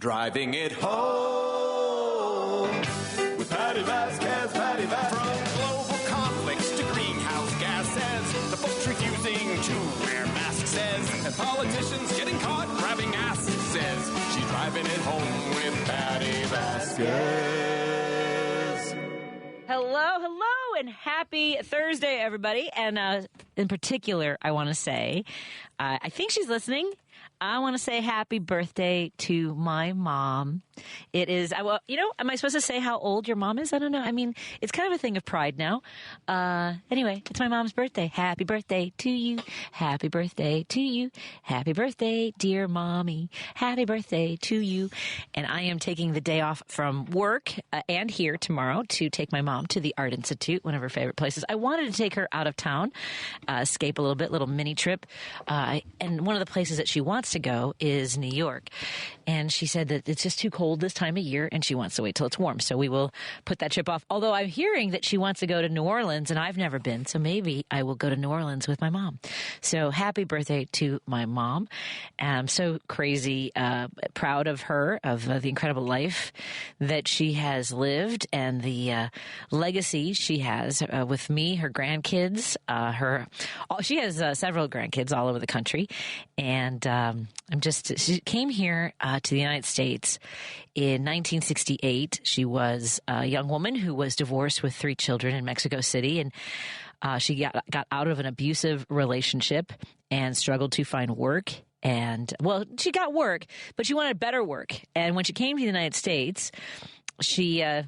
Driving it home with Patti Vasquez, Patti Vasquez. From global conflicts to greenhouse gases, the folks refusing to wear masks says, and politicians getting caught grabbing asses says, she's driving it home with Patti Vasquez. Hello, and happy Thursday, everybody. And in particular, I want to say, I think she's listening. I want to say happy birthday to my mom. It is, am I supposed to say how old your mom is? I don't know. I mean, it's kind of a thing of pride now. Anyway, it's my mom's birthday. Happy birthday to you. Happy birthday to you. Happy birthday, dear mommy. Happy birthday to you. And I am taking the day off from work and here tomorrow to take my mom to the Art Institute, one of her favorite places. I wanted to take her out of town, escape a little bit, little mini trip. And one of the places that she wants to go is New York. And she said that it's just too cold this time of year and she wants to wait till it's warm. So we will put that trip off. Although I'm hearing that she wants to go to New Orleans and I've never been. So maybe I will go to New Orleans with my mom. So happy birthday to my mom. I'm so crazy proud of her, of the incredible life that she has lived and the legacy she has with me, her grandkids, she has several grandkids all over the country. And she came here to the United States in 1968. She was a young woman who was divorced with 3 children in Mexico City. And she got out of an abusive relationship and struggled to find work. And, well, she got work, but she wanted better work. And when she came to the United States, the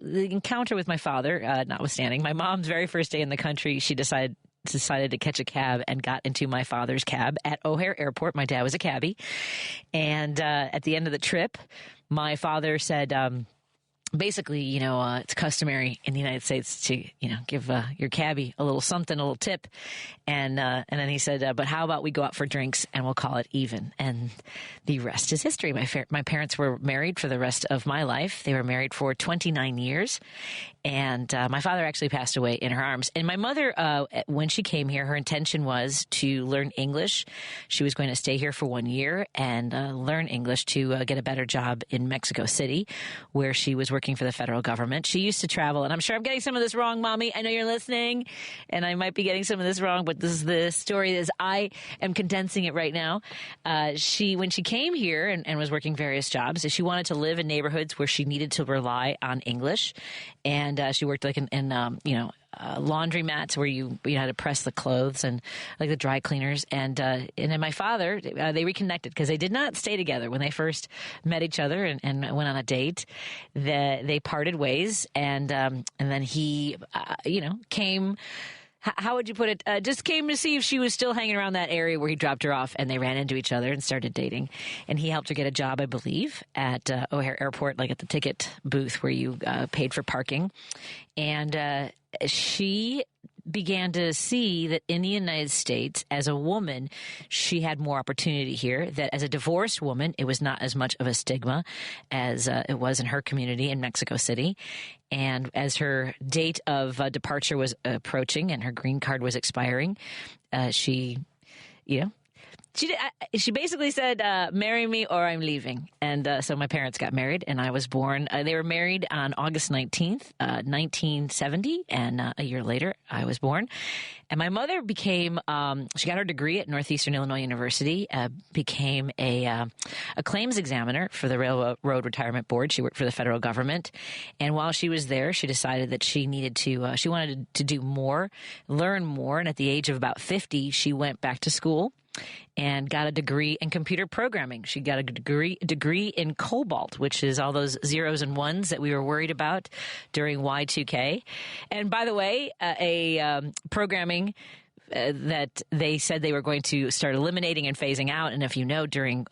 encounter with my father, notwithstanding, my mom's very first day in the country, she decided to catch a cab and got into my father's cab at O'Hare Airport. My dad was a cabbie. And at the end of the trip, my father said, basically, it's customary in the United States to, give your cabbie a little something, a little tip. And then he said, but how about we go out for drinks and we'll call it even. And the rest is history. My parents were married for the rest of my life. They were married for 29 years. And my father actually passed away in her arms. And my mother, when she came here, her intention was to learn English. She was going to stay here for 1 year and learn English to get a better job in Mexico City, where she was working for the federal government. She used to travel, and I'm sure I'm getting some of this wrong, Mommy. I know you're listening, and I might be getting some of this wrong, but this is the story as I am condensing it right now. When she came here and was working various jobs, she wanted to live in neighborhoods where she needed to rely on English. And she worked like in laundromats where you had to press the clothes and like the dry cleaners. And then my father, they reconnected because they did not stay together when they first met each other and went on a date. They parted ways, and then he, came. How would you put it? Just came to see if she was still hanging around that area where he dropped her off, and they ran into each other and started dating. And he helped her get a job, I believe, at O'Hare Airport, like at the ticket booth where you paid for parking. And she began to see that in the United States, as a woman, she had more opportunity here, that as a divorced woman, it was not as much of a stigma as it was in her community in Mexico City. And as her date of departure was approaching and her green card was expiring, she basically said, marry me or I'm leaving. And so my parents got married and I was born. They were married on August 19th, 1970. And a year later, I was born. And my mother became, she got her degree at Northeastern Illinois University, became a claims examiner for the Railroad Retirement Board. She worked for the federal government. And while she was there, she decided that she needed to, she wanted to do more, learn more. And at the age of about 50, she went back to school and got a degree in computer programming. She got a degree in COBOL, which is all those zeros and ones that we were worried about during Y2K. And by the way, programming that they said they were going to start eliminating and phasing out. And if you know, during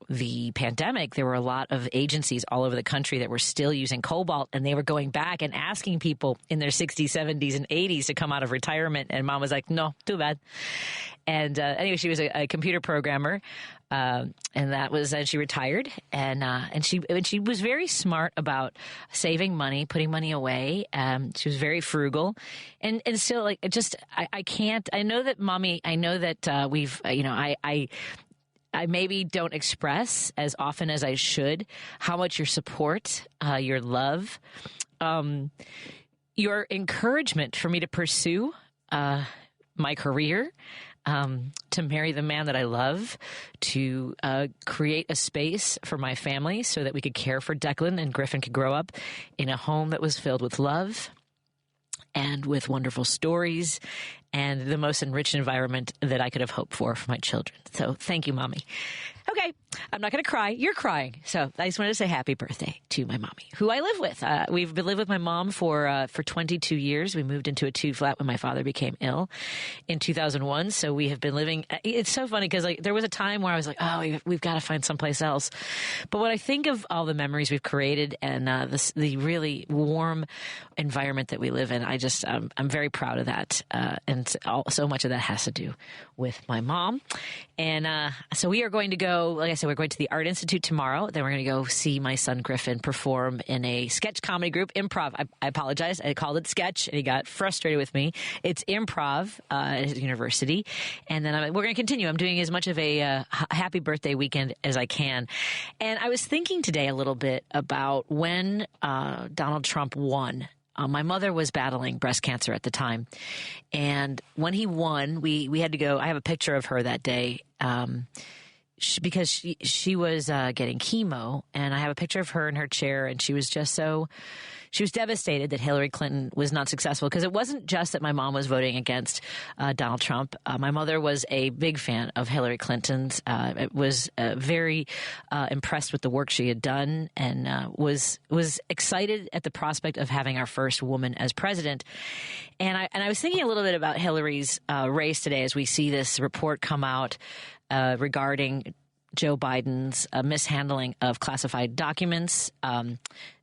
the pandemic, there were a lot of agencies all over the country that were still using COBOL, and they were going back and asking people in their 60s, 70s, and 80s to come out of retirement. And Mom was like, no, too bad. And anyway, she was a computer programmer, and she retired. And she was very smart about saving money, putting money away. She was very frugal, and still I know that, Mommy, I know that I maybe don't express as often as I should how much your support, your love, your encouragement for me to pursue my career, to marry the man that I love, to create a space for my family so that we could care for Declan and Griffin could grow up in a home that was filled with love and with wonderful stories and the most enriched environment that I could have hoped for my children. So thank you, Mommy. Okay, I'm not going to cry. You're crying. So I just wanted to say happy birthday to my mommy, who I live with. We've been living with my mom for 22 years. We moved into a 2-flat when my father became ill in 2001. So we have been living. It's so funny because there was a time where I was like, oh, we've got to find someplace else. But when I think of all the memories we've created and the really warm environment that we live in, I'm very proud of that. And so much of that has to do with my mom. And so we are going to go, like I said, we're going to the Art Institute tomorrow. Then we're going to go see my son Griffin perform in a sketch comedy group, improv. I apologize. I called it sketch, and he got frustrated with me. It's improv at his university. And then we're going to continue. I'm doing as much of a happy birthday weekend as I can. And I was thinking today a little bit about when Donald Trump won. My mother was battling breast cancer at the time. And when he won, we had to go. I have a picture of her that day because she was getting chemo. And I have a picture of her in her chair. And she was just she was devastated that Hillary Clinton was not successful, because it wasn't just that my mom was voting against Donald Trump. My mother was a big fan of Hillary Clinton's. Was very impressed with the work she had done, and was excited at the prospect of having our first woman as president. And I was thinking a little bit about Hillary's race today as we see this report come out regarding Joe Biden's mishandling of classified documents.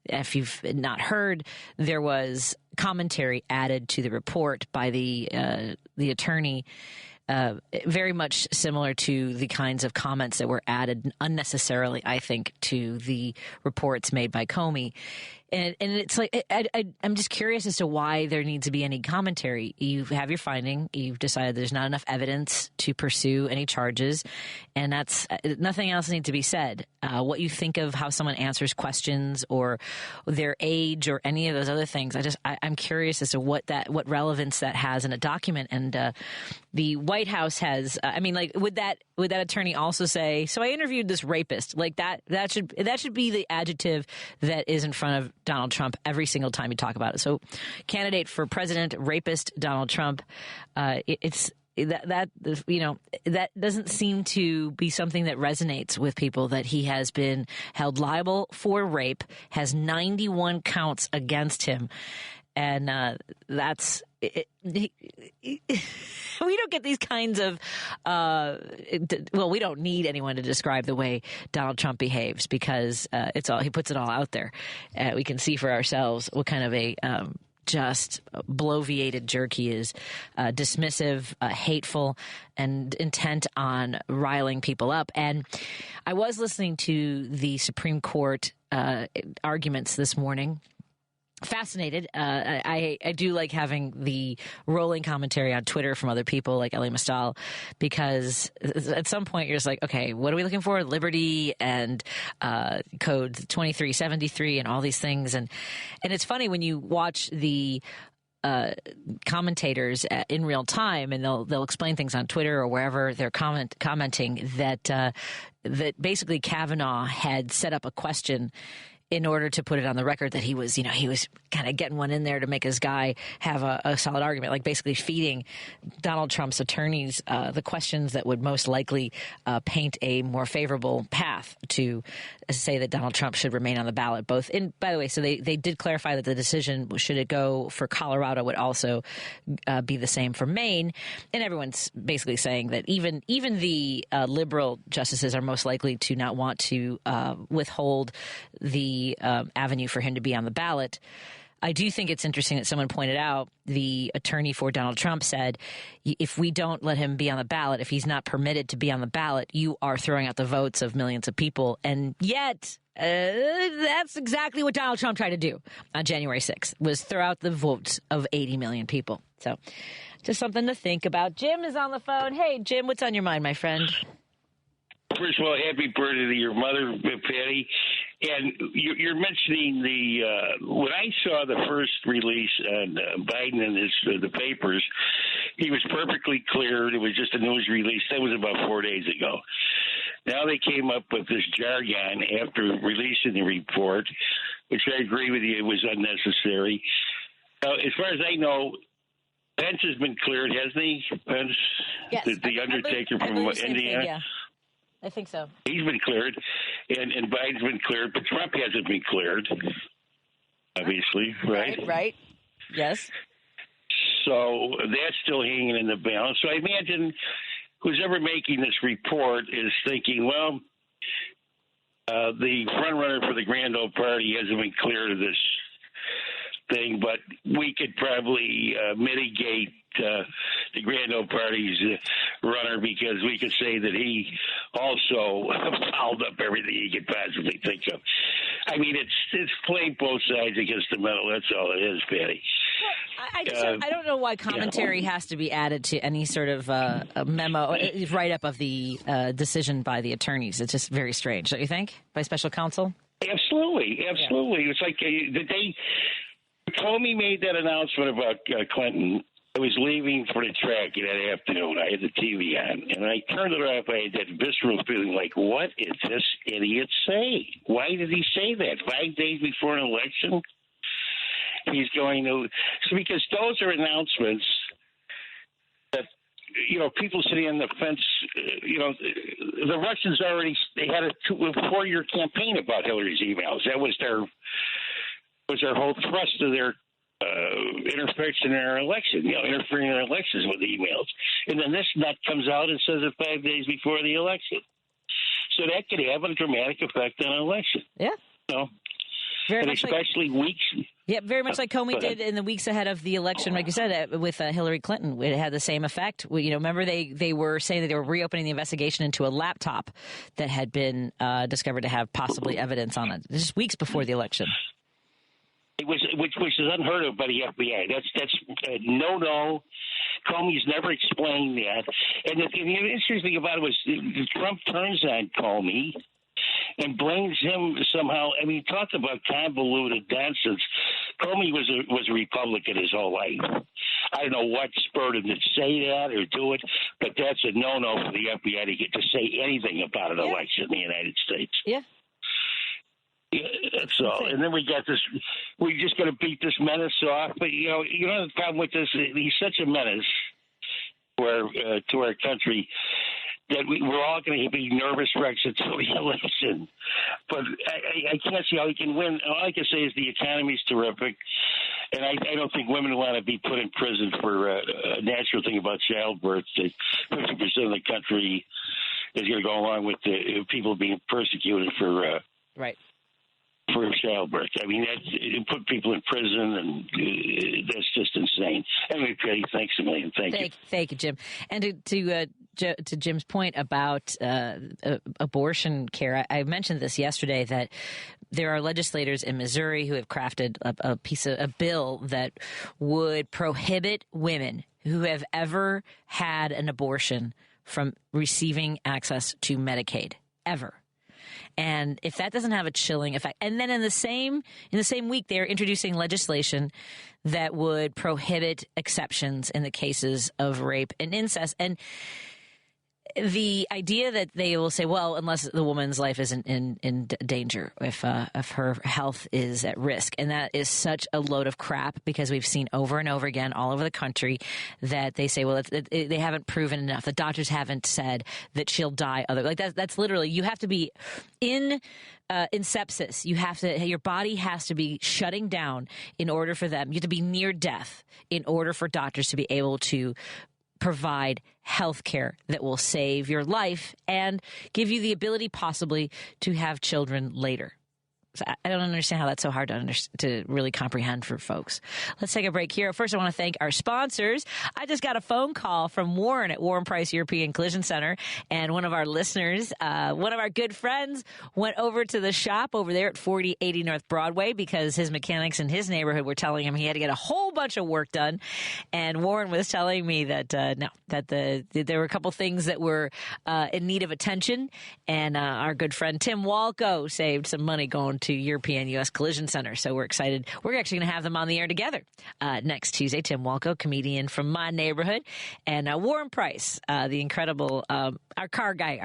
If you've not heard, there was commentary added to the report by the attorney, very much similar to the kinds of comments that were added unnecessarily, I think, to the reports made by Comey. And it's like, I'm just curious as to why there needs to be any commentary. You have your finding. You've decided there's not enough evidence to pursue any charges, and that's nothing else needs to be said. What you think of how someone answers questions or their age or any of those other things, I'm curious as to what relevance that has in a document. And the White House has, would that attorney also say, so I interviewed this rapist? Like that should be the adjective that is in front of Donald Trump every single time you talk about it. So, candidate for president, rapist Donald Trump. That doesn't seem to be something that resonates with people, that he has been held liable for rape, has 91 counts against him. And that's it. We don't get these kinds of we don't need anyone to describe the way Donald Trump behaves, because he puts it all out there. We can see for ourselves what kind of a just bloviated jerk he is, dismissive, hateful, and intent on riling people up. And I was listening to the Supreme Court arguments this morning. Fascinated. I do like having the rolling commentary on Twitter from other people like Elie Mystal, because at some point you're just like, okay, what are we looking for? Liberty and Code 2373 and all these things. And it's funny when you watch the commentators in real time, and they'll explain things on Twitter or wherever they're commenting that basically Kavanaugh had set up a question in order to put it on the record that he was kind of getting one in there to make his guy have a solid argument, like basically feeding Donald Trump's attorneys the questions that would most likely paint a more favorable path to say that Donald Trump should remain on the ballot. By the way, so they did clarify that the decision, should it go for Colorado, would also be the same for Maine. And everyone's basically saying that even the liberal justices are most likely to not want to withhold the avenue for him to be on the ballot. I do think it's interesting that someone pointed out, the attorney for Donald Trump said, if we don't let him be on the ballot, if he's not permitted to be on the ballot, you are throwing out the votes of millions of people. And yet, that's exactly what Donald Trump tried to do on January 6th, was throw out the votes of 80 million people. So just something to think about. Jim is on the phone. Hey, Jim, what's on your mind, my friend? First of all, happy birthday to your mother, Patty. And you're mentioning when I saw the first release on Biden and the papers, he was perfectly cleared. It was just a news release. That was about 4 days ago. Now they came up with this jargon after releasing the report, which I agree with you, it was unnecessary. Now, as far as I know, Pence has been cleared, hasn't he? Pence, yes, the undertaker from Indiana? Yeah, I think so. He's been cleared, and Biden's been cleared, but Trump hasn't been cleared, obviously, right? Right, yes. So that's still hanging in the balance. So I imagine who's ever making this report is thinking, well, the front runner for the grand old party hasn't been cleared of this thing, but we could probably mitigate the grand old party's runner because we could say that he also fouled up everything he could possibly think of. I mean, it's playing both sides against the middle. That's all it is, Patty. I don't know why commentary has to be added to any sort of a memo, write-up of the decision by the attorneys. It's just very strange, don't you think, by special counsel? Absolutely. Yeah. It's like Comey made that announcement about Clinton. I was leaving for the track that afternoon. I had the TV on, and I turned it off. I had that visceral feeling like, what is this idiot saying? Why did he say that? 5 days before an election? He's going to – because those are announcements that, people sitting on the fence, the Russians already – they had a 4-year campaign about Hillary's emails. That was their whole thrust of their interference in our election, interfering in our elections with emails. And then this nut comes out and says it 5 days before the election. So that could have a dramatic effect on an election. Yeah. Very and especially weeks. Yeah, very much like Comey did in the weeks ahead of the election, like you said, with Hillary Clinton. It had the same effect. Remember they were saying that they were reopening the investigation into a laptop that had been discovered to have possibly evidence on it, just weeks before the election. It was, which is unheard of by the FBI. That's no. Comey's never explained that. And the interesting thing about it was Trump turns on Comey and blames him somehow. I mean, talk about convoluted nonsense. Comey was a Republican his whole life. I don't know what spurred him to say that or do it, but that's a no-no for the FBI to get to say anything about an election in the United States. Yeah. That's all. And then we got this. We're just going to beat this menace off. But the problem with this. He's such a menace to our country that we're all going to be nervous wrecks until the election. But I can't see how he can win. All I can say is the economy's terrific, and I don't think women want to be put in prison for a natural thing about childbirth. 50% of the country is going to go along with the people being persecuted for right. For childbirth. I mean, it put people in prison, and that's just insane. Anyway, Patty, thanks a million. Thank you, Jim. And to Jim's point about abortion care, I mentioned this yesterday that there are legislators in Missouri who have crafted a bill that would prohibit women who have ever had an abortion from receiving access to Medicaid ever. And if that doesn't have a chilling effect, and then in the same week, they're introducing legislation that would prohibit exceptions in the cases of rape and incest. And the idea that they will say, well, unless the woman's life isn't in danger, if her health is at risk. And that is such a load of crap, because we've seen over and over again all over the country that they say, well, they haven't proven enough. The doctors haven't said that she'll die. That's literally, you have to be in sepsis. Your body has to be shutting down in order for them. You have to be near death in order for doctors to be able to provide health care that will save your life and give you the ability possibly to have children later. I don't understand how that's so hard to really comprehend for folks. Let's take a break here. First, I want to thank our sponsors. I just got a phone call from Warren at Warren Price European Collision Center, and one of our listeners, one of our good friends, went over to the shop over there at 4080 North Broadway because his mechanics in his neighborhood were telling him he had to get a whole bunch of work done. And Warren was telling me that there were a couple things that were in need of attention, and our good friend Tim Walco saved some money going to European U.S. Collision Center. So we're excited. We're actually going to have them on the air together next Tuesday. Tim Walco, comedian from my neighborhood, and Warren Price, the incredible our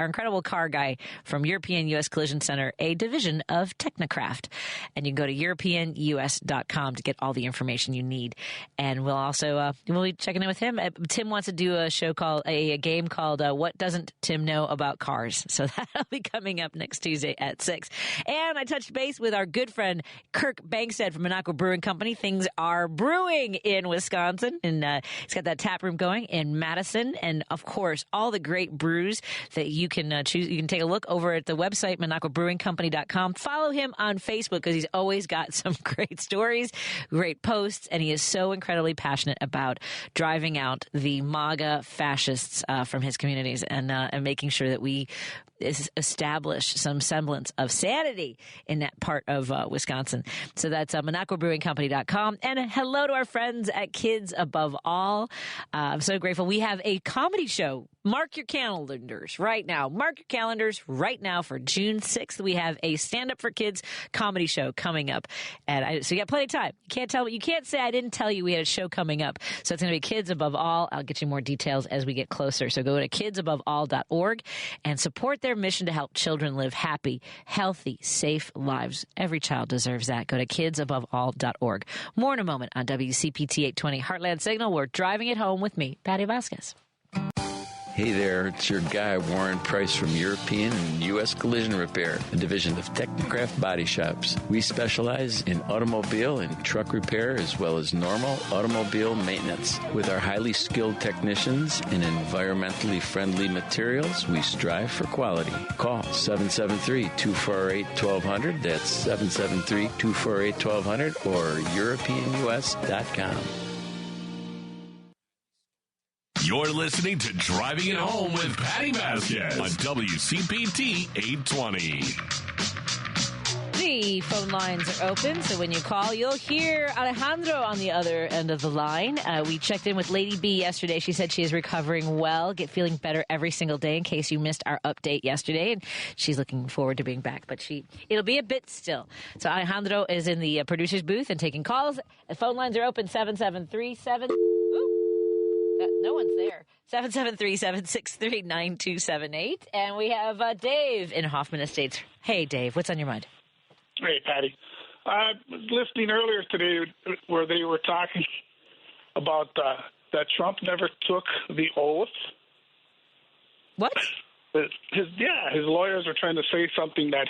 incredible car guy from European U.S. Collision Center, a division of Technocraft. And you can go to europeanus.com to get all the information you need. And we'll also we'll be checking in with him. Tim wants to do a show called a game called What Doesn't Tim Know About Cars? So that'll be coming up next Tuesday at 6. And I touched base with our good friend Kirk Bankstead from Minocqua Brewing Company. Things are brewing in Wisconsin, and he's got that tap room going in Madison, and of course all the great brews that you can choose. You can take a look over at the website MinocquaBrewingCompany.com. Follow him on Facebook because he's always got some great stories, great posts, and he is so incredibly passionate about driving out the MAGA fascists from his communities and making sure that we establish some semblance of sanity in that part of Wisconsin. So that's MinocquaBrewingCompany.com. And hello to our friends at Kids Above All. I'm so grateful. We have a comedy show. Mark your calendars right now. Mark your calendars right now for June 6th. We have a Stand Up for Kids comedy show coming up. And so you got plenty of time. You can't say I didn't tell you we had a show coming up. So it's going to be Kids Above All. I'll get you more details as we get closer. So go to kidsaboveall.org and support their mission to help children live happy, healthy, safe lives. Every child deserves that. Go to kidsaboveall.org. More in a moment on WCPT 820 Heartland Signal. We're driving it home with me, Patti Vasquez. Hey there, it's your guy, Warren Price from European and U.S. Collision Repair, a division of Technocraft Body Shops. We specialize in automobile and truck repair as well as normal automobile maintenance. With our highly skilled technicians and environmentally friendly materials, we strive for quality. Call 773-248-1200. That's 773-248-1200 or EuropeanUS.com. You're listening to Driving It Home with Patti Vasquez on WCPT 820. The phone lines are open, so when you call, you'll hear Alejandro on the other end of the line. We checked in with Lady B yesterday. She said she is recovering well, feeling better every single day in case you missed our update yesterday. And she's looking forward to being back, but it'll be a bit still. So Alejandro is in the producer's booth and taking calls. The phone lines are open, 773-7... No one's there. 773-763-9278. And we have Dave in Hoffman Estates. Hey, Dave, what's on your mind? Hey, Patty. I was listening earlier today where they were talking about that Trump never took the oath. What? His lawyers are trying to say something that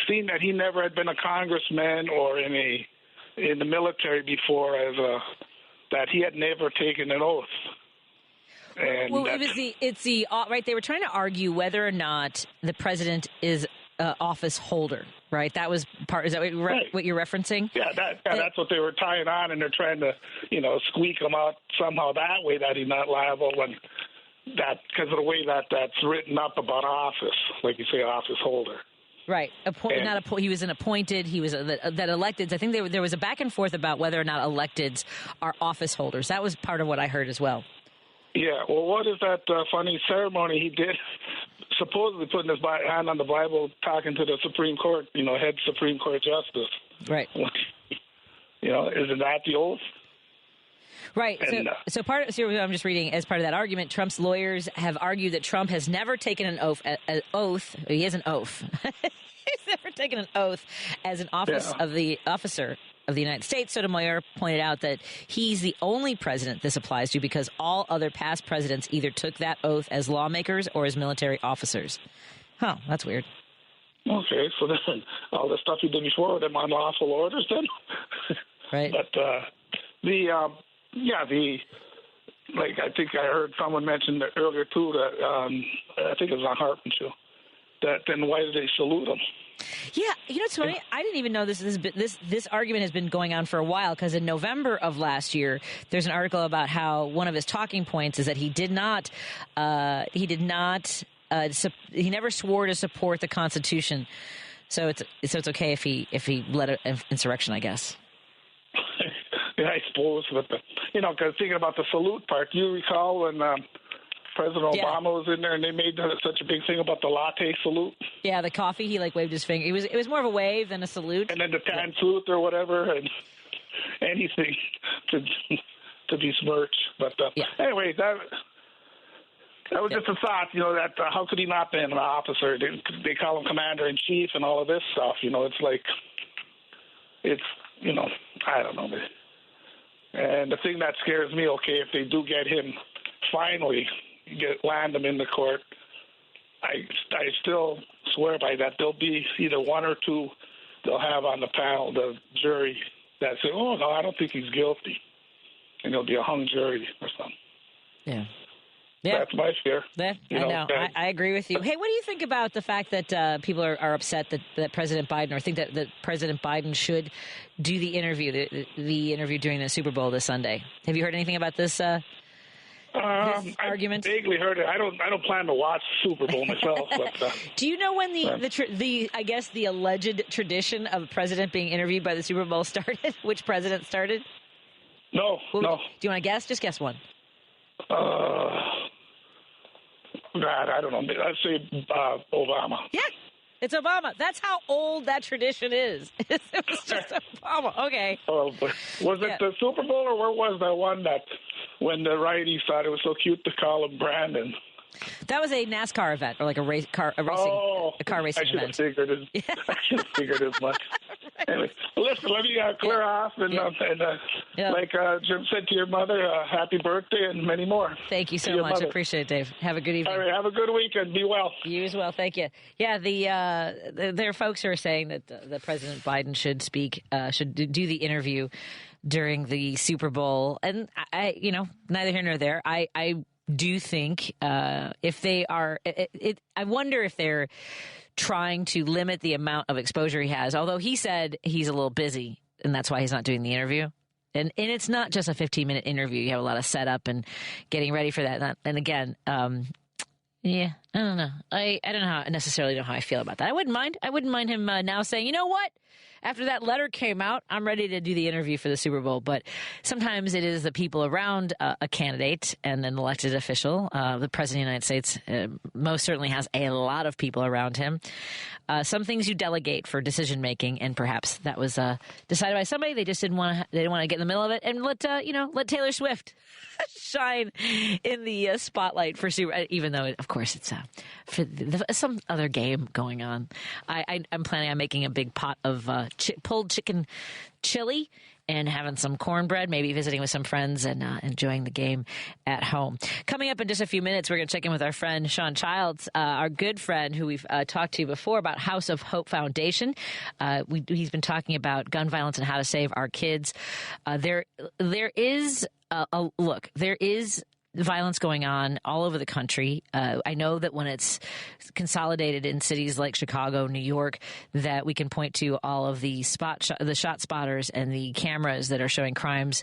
seeing that he never had been a congressman or in the military before that he had never taken an oath. And well, right. They were trying to argue whether or not the president is office holder, right? That was part. Is that what you're referencing? Yeah, that's what they were tying on, and they're trying to, squeak him out somehow that way that he's not liable when that because of the way that's written up about office, like you say, office holder. Right. He was an appointed. He was that electeds. I think there was a back and forth about whether or not electeds are office holders. That was part of what I heard as well. Yeah. Well, what is that funny ceremony he did? Supposedly putting his hand on the Bible, talking to the Supreme Court, head Supreme Court justice. Right. Isn't that the oath? Right. And, so I'm just reading as part of that argument, Trump's lawyers have argued that Trump has never taken an oath. He has an oath. He's never taken an oath as an officer of the United States. Sotomayor pointed out that he's the only president this applies to because all other past presidents either took that oath as lawmakers or as military officers. Huh. That's weird. Okay. So then all the stuff he did before were them unlawful orders then? Right. But I think I heard someone mention that earlier too that I think it was on Hartman show. That then why did they salute him? Yeah, you know what's funny? I didn't even know this argument has been going on for a while, because in November of last year, there's an article about how one of his talking points is that he never swore to support the Constitution. So it's okay if he led an insurrection, I guess. Yeah, I suppose, but because thinking about the salute part, do you recall when President Obama was in there and they made such a big thing about the latte salute? Yeah, the coffee. He waved his finger. It was more of a wave than a salute. And then the tan salute or whatever, and anything to besmirch. But anyway, that was just a thought. That how could he not be an officer? They call him commander in chief and all of this stuff. It's like I don't know. And the thing that scares me, if they do get him, finally land him in the court, I still swear by that. There'll be either one or two they'll have on the panel, the jury, that say, oh, no, I don't think he's guilty. And it'll be a hung jury or something. Yeah. That's my fear. I know. I agree with you. Hey, what do you think about the fact that people are upset that President Biden, or think that President Biden should do the interview during the Super Bowl this Sunday? Have you heard anything about this argument? I vaguely heard it. I don't plan to watch Super Bowl myself. But, do you know when the alleged tradition of a president being interviewed by the Super Bowl started? Which president started? No. Do you want to guess? Just guess one. I don't know. I'd say Obama. Yeah, it's Obama. That's how old that tradition is. It was just Obama. Okay. Oh, but was it the Super Bowl, or where was that one that when the righties thought it was so cute to call him Brandon? That was a NASCAR event, or like a car racing event. I should have figured as much. Anyway, listen, let me clear off and like Jim said to your mother, happy birthday and many more. Thank you so much. Mother. I appreciate it, Dave. Have a good evening. All right, have a good weekend. Be well. You as well. Thank you. Yeah, there are folks who are saying that the President Biden should do the interview during the Super Bowl, and I neither here nor there. I do think if they are, I wonder if they're trying to limit the amount of exposure he has, although he said he's a little busy and that's why he's not doing the interview. And it's not just a 15-minute interview. You have a lot of setup and getting ready for that. And again, I don't know. I don't necessarily know how I feel about that. I wouldn't mind him now saying, you know what? After that letter came out, I'm ready to do the interview for the Super Bowl. But sometimes it is the people around a candidate and an elected official. The President of the United States most certainly has a lot of people around him. Some things you delegate for decision making, and perhaps that was decided by somebody. They just didn't want to get in the middle of it and let Taylor Swift shine in the spotlight for Super. Even though, of course, it's for some other game going on. I'm planning on making a big pot of pulled chicken chili and having some cornbread, maybe visiting with some friends and enjoying the game at home. Coming up in just a few minutes, we're going to check in with our friend Sean Childs, our good friend who we've talked to before about House of Hope Foundation. He's been talking about gun violence and how to save our kids. There is violence going on all over the country. I know that when it's consolidated in cities like Chicago, New York, that we can point to all of the shot spotters and the cameras that are showing crimes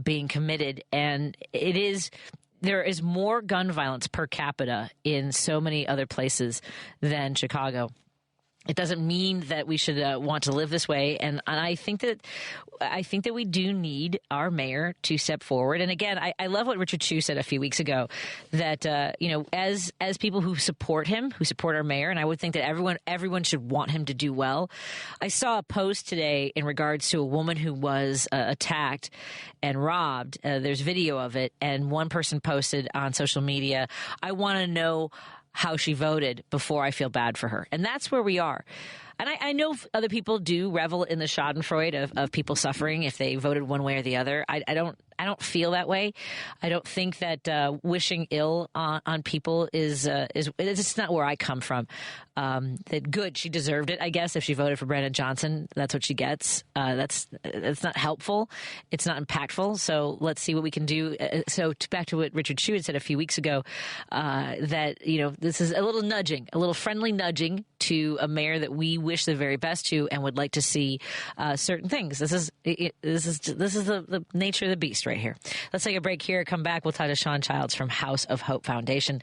being committed. And there is more gun violence per capita in so many other places than Chicago. It doesn't mean that we should want to live this way, and I think that we do need our mayor to step forward. And again, I love what Richard Chu said a few weeks ago, that as people who support him, who support our mayor, and I would think that everyone should want him to do well. I saw a post today in regards to a woman who was attacked and robbed. There's video of it, and one person posted on social media, "I want to know how she voted before I feel bad for her." And that's where we are. And I know other people do revel in the schadenfreude of people suffering if they voted one way or the other. I don't feel that way. I don't think that wishing ill on people is it's not where I come from. That good, she deserved it, I guess. If she voted for Brandon Johnson, that's what she gets. That's not helpful. It's not impactful. So let's see what we can do. Back to what Richard Chu had said a few weeks ago, that this is a little friendly nudging to a mayor that we wish the very best to and would like to see certain things. This is the nature of the beast right here. Let's take a break here. Come back. We'll talk to Sean Childs from House of Hope Foundation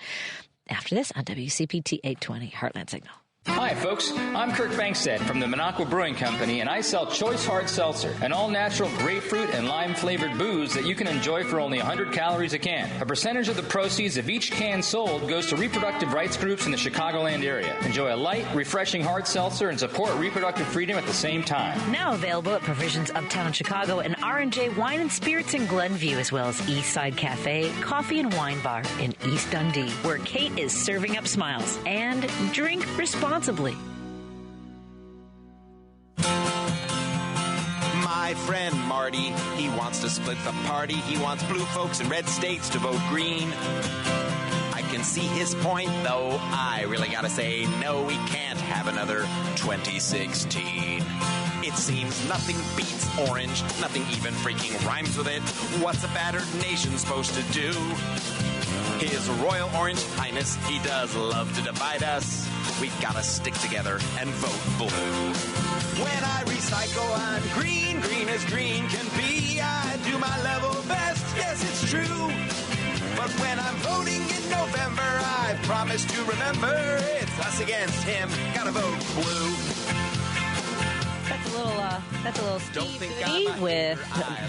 after this on WCPT 820 Heartland Signal. Hi, folks. I'm Kirk Bankstead from the Minocqua Brewing Company, and I sell Choice Hard Seltzer, an all-natural grapefruit and lime-flavored booze that you can enjoy for only 100 calories a can. A percentage of the proceeds of each can sold goes to reproductive rights groups in the Chicagoland area. Enjoy a light, refreshing hard seltzer and support reproductive freedom at the same time. Now available at Provisions Uptown Chicago and R&J Wine and Spirits in Glenview, as well as East Side Cafe, Coffee and Wine Bar in East Dundee, where Kate is serving up smiles. And drink responsibly. My friend Marty, he wants to split the party. He wants blue folks in red states to vote green. I can see his point, though. I really gotta say, no, we can't have another 2016. It seems nothing beats orange. Nothing even freaking rhymes with it. What's a battered nation supposed to do? His Royal Orange Highness, he does love to divide us. We've got to stick together and vote blue. When I recycle, I'm green, green as green can be. I do my level best, yes, it's true. But when I'm voting in November, I promise to remember it's us against him. Gotta vote blue. That's a little Steve Goody with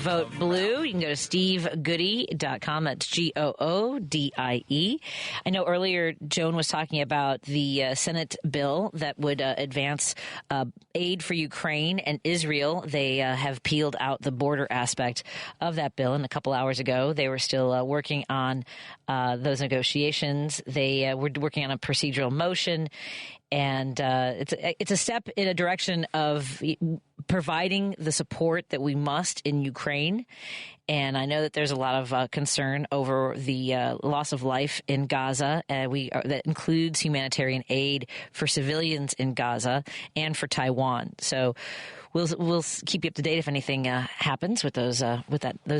Vote Blue. You can go to stevegoody.com. That's GOODIE. I know earlier Joan was talking about the Senate bill that would advance aid for Ukraine and Israel. They have peeled out the border aspect of that bill. And a couple hours ago, they were still working on those negotiations. They were working on a procedural motion. And it's a step in a direction of providing the support that we must in Ukraine. And I know that there's a lot of concern over the loss of life in Gaza. That includes humanitarian aid for civilians in Gaza and for Taiwan. So we'll keep you up to date if anything happens with those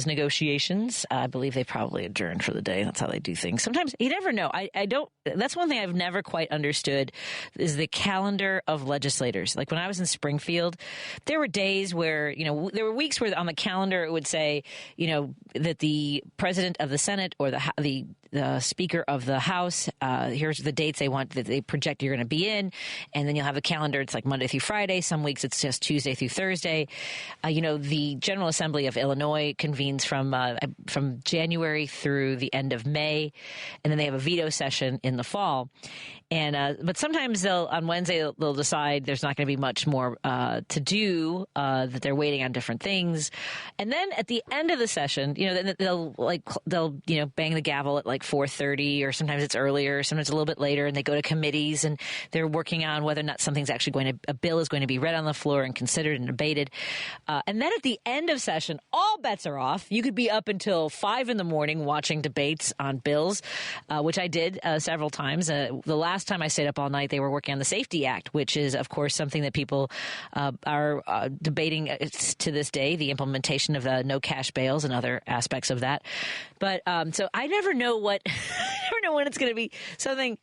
negotiations. I believe they probably adjourned for the day. That's how they do things. Sometimes you never know. I don't. That's one thing I've never quite understood is the calendar of legislators. Like when I was in Springfield, there were days where there were weeks where on the calendar it would say that the president of the Senate or the Speaker of the House, here's the dates they want that they project you're going to be in, and then you'll have a calendar. It's like Monday through Friday. Some weeks it's just Tuesday through Thursday. The General Assembly of Illinois convenes from January through the end of May, and then they have a veto session in the fall. And but sometimes on Wednesday they'll decide there's not going to be much more to do, that they're waiting on different things, and then at the end of the session, they'll bang the gavel at like 4:30, or sometimes it's earlier, sometimes a little bit later, and they go to committees and they're working on whether or not something's actually a bill is going to be read on the floor and considered and debated. And then at the end of session, all bets are off. You could be up until 5 a.m. watching debates on bills, which I did several times. The last time I stayed up all night, they were working on the Safety Act, which is, of course, something that people are debating to this day, the implementation of the no cash bails and other aspects of that. But so I never know I never know when it's going to be something.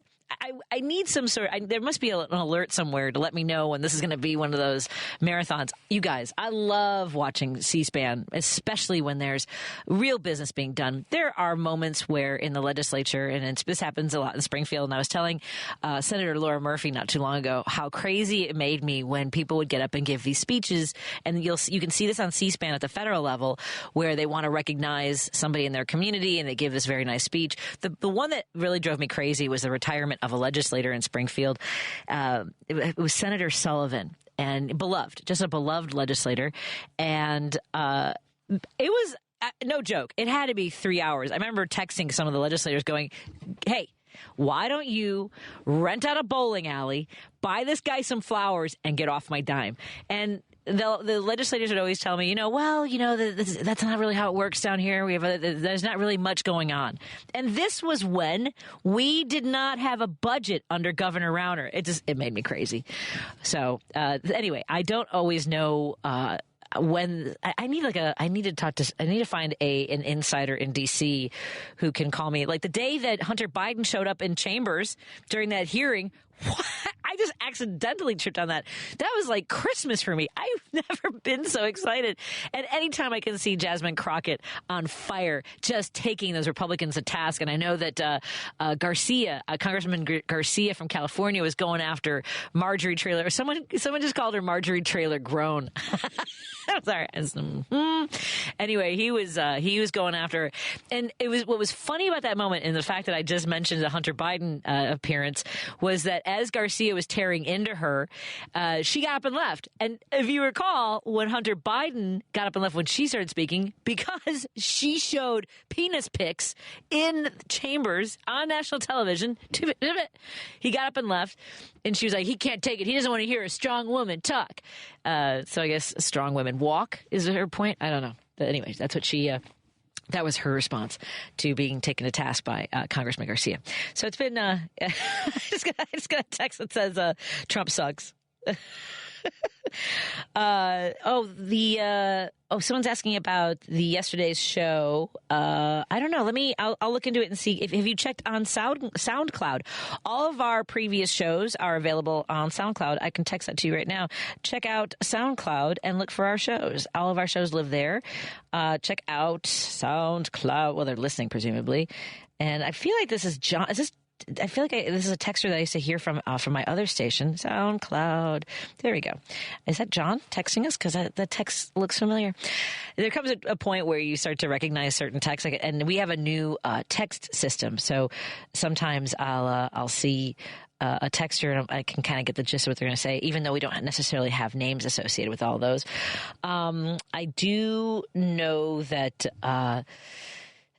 I need some there must be an alert somewhere to let me know when this is going to be one of those marathons. You guys, I love watching C-SPAN, especially when there's real business being done. There are moments where in the legislature, and this happens a lot in Springfield, and I was telling Senator Laura Murphy not too long ago how crazy it made me when people would get up and give these speeches, and you can see this on C-SPAN at the federal level, where they want to recognize somebody in their community, and they give this very nice speech. The one that really drove me crazy was the retirement of a legislator in Springfield. It was Senator Sullivan, and just a beloved legislator. And it was no joke. It had to be 3 hours. I remember texting some of the legislators going, hey, why don't you rent out a bowling alley, buy this guy some flowers, and get off my dime? And the legislators would always tell me, that's not really how it works down here. There's not really much going on. And this was when we did not have a budget under Governor Rauner. It made me crazy. So anyway, I don't always know when I need to find an insider in DC who can call me. Like the day that Hunter Biden showed up in chambers during that hearing, What? I just accidentally tripped on that. That was like Christmas for me. I've never been so excited. And anytime I can see Jasmine Crockett on fire, just taking those Republicans to task. And I know that Congressman Garcia from California was going after Marjorie Traylor. Someone just called her Marjorie Traylor Grown. I'm sorry. Anyway, he was going after her. And it was what was funny about that moment, and the fact that I just mentioned the Hunter Biden appearance, was that as Garcia was tearing into her, she got up and left. And if you recall, when Hunter Biden got up and left when she started speaking, because she showed penis pics in chambers on national television, he got up and left. And she was like, he can't take it. He doesn't want to hear a strong woman talk. So I guess strong women walk is her point. I don't know. But anyways, that's what she... that was her response to being taken to task by Congressman Garcia. So it's been... I just got a text that says Trump sucks. Someone's asking about the yesterday's show. I don't know. I'll look into it and see. If you checked on SoundCloud, all of our previous shows are available on SoundCloud. I can text that to you right now. Check out SoundCloud and look for our shows. All of our shows live there. Check out SoundCloud. Well, they're listening, presumably. And I feel like this is John. I feel like this is a texter that I used to hear from my other station, SoundCloud. There we go. Is that John texting us? Because the text looks familiar. There comes a point where you start to recognize certain texts, and we have a new text system. So sometimes I'll see a texter and I can kind of get the gist of what they're going to say, even though we don't necessarily have names associated with all those. I do know that...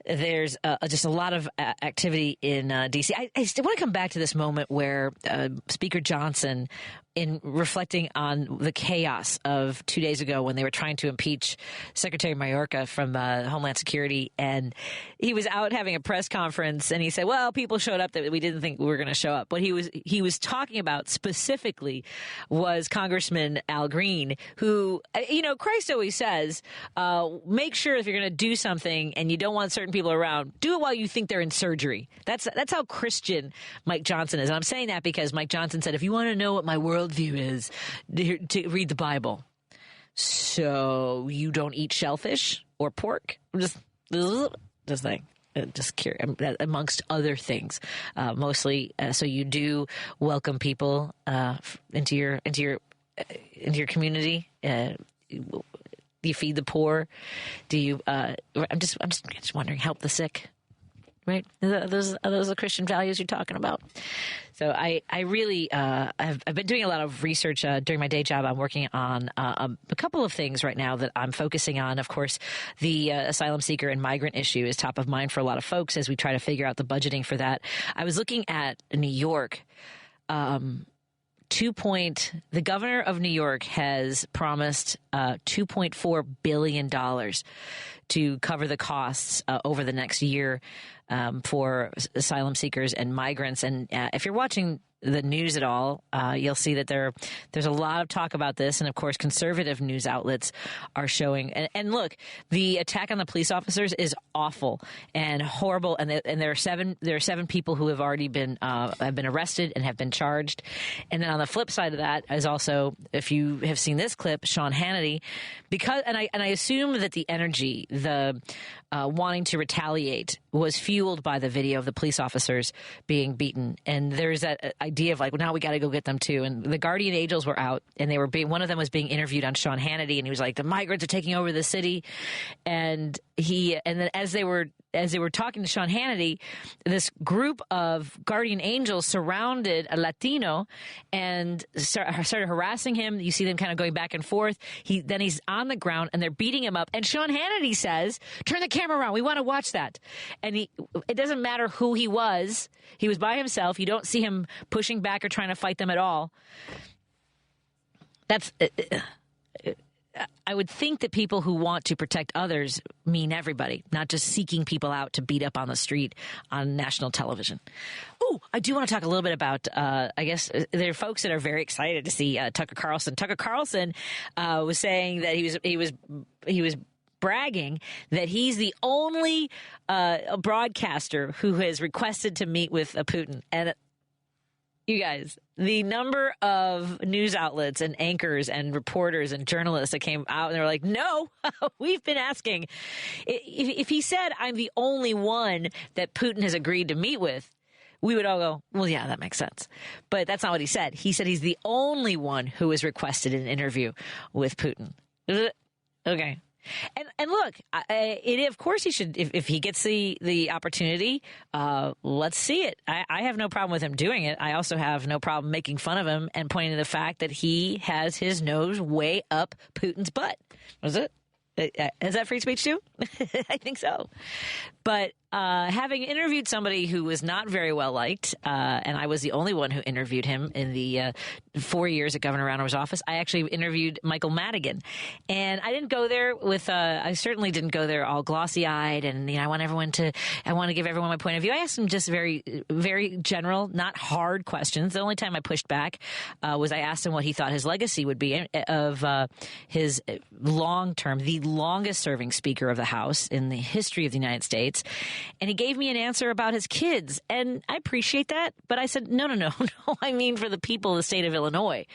there's just a lot of activity in D.C. I still want to come back to this moment where Speaker Johnson, in reflecting on the chaos of 2 days ago when they were trying to impeach Secretary Mayorkas from Homeland Security, and he was out having a press conference, and he said, well, people showed up that we didn't think we were going to show up. What he was talking about specifically was Congressman Al Green, who, Christ always says, make sure if you're going to do something and you don't want certain people around, do it while you think they're in surgery. That's how Christian Mike Johnson is. And I'm saying that because Mike Johnson said, if you want to know what my worldview is, to read the Bible. So you don't eat shellfish or pork? Just thing. Just curious, amongst other things, mostly. So you do welcome people into your community. Do you feed the poor? Do you? I'm just wondering. Help the sick, right? Are those the Christian values you're talking about? So I really I've been doing a lot of research during my day job. I'm working on a couple of things right now that I'm focusing on. Of course, the asylum seeker and migrant issue is top of mind for a lot of folks as we try to figure out the budgeting for that. I was looking at New York. The governor of New York has promised $2.4 billion to cover the costs over the next year for asylum seekers and migrants. And if you're watching the news at all, you'll see that there's a lot of talk about this. And of course, conservative news outlets are showing. And look, the attack on the police officers is awful and horrible. And there are seven people who have already been arrested and have been charged. And then on the flip side of that is also, if you have seen this clip, Sean Hannity, and I assume that the energy, the wanting to retaliate, was fueled by the video of the police officers being beaten. And there's that idea of like, well, now we got to go get them too. And the guardian angels were out, and they were one of them was being interviewed on Sean Hannity, and he was like, the migrants are taking over the city. And then as they were talking to Sean Hannity, this group of guardian angels surrounded a Latino and started harassing him. You see them kind of going back and forth. Then he's on the ground and they're beating him up. And Sean Hannity says, turn the camera around. We want to watch that. And it doesn't matter who he was. He was by himself. You don't see him pushing back or trying to fight them at all. I would think that people who want to protect others mean everybody, not just seeking people out to beat up on the street on national television. Oh, I do want to talk a little bit about, I guess there are folks that are very excited to see Tucker Carlson. Tucker Carlson was saying that he was bragging that he's the only broadcaster who has requested to meet with Putin. And You guys, the number of news outlets and anchors and reporters and journalists that came out and they were like, no, we've been asking. If he said, I'm the only one that Putin has agreed to meet with, we would all go, well, yeah, that makes sense. But that's not what he said. He said he's the only one who has requested an interview with Putin. Okay. And look, of course he should, if he gets the opportunity, let's see it. I have no problem with him doing it. I also have no problem making fun of him and pointing to the fact that he has his nose way up Putin's butt. Was it? Is that free speech too? I think so. But having interviewed somebody who was not very well liked, and I was the only one who interviewed him in the 4 years at Governor Rauner's office, I actually interviewed Michael Madigan. And I didn't go there with, I certainly didn't go there all glossy-eyed and, I want to give everyone my point of view. I asked him just very, very general, not hard questions. The only time I pushed back was I asked him what he thought his legacy would be of his long-term, the longest-serving Speaker of the House in the history of the United States. And he gave me an answer about his kids. And I appreciate that. But I said, no. I mean, for the people of the state of Illinois.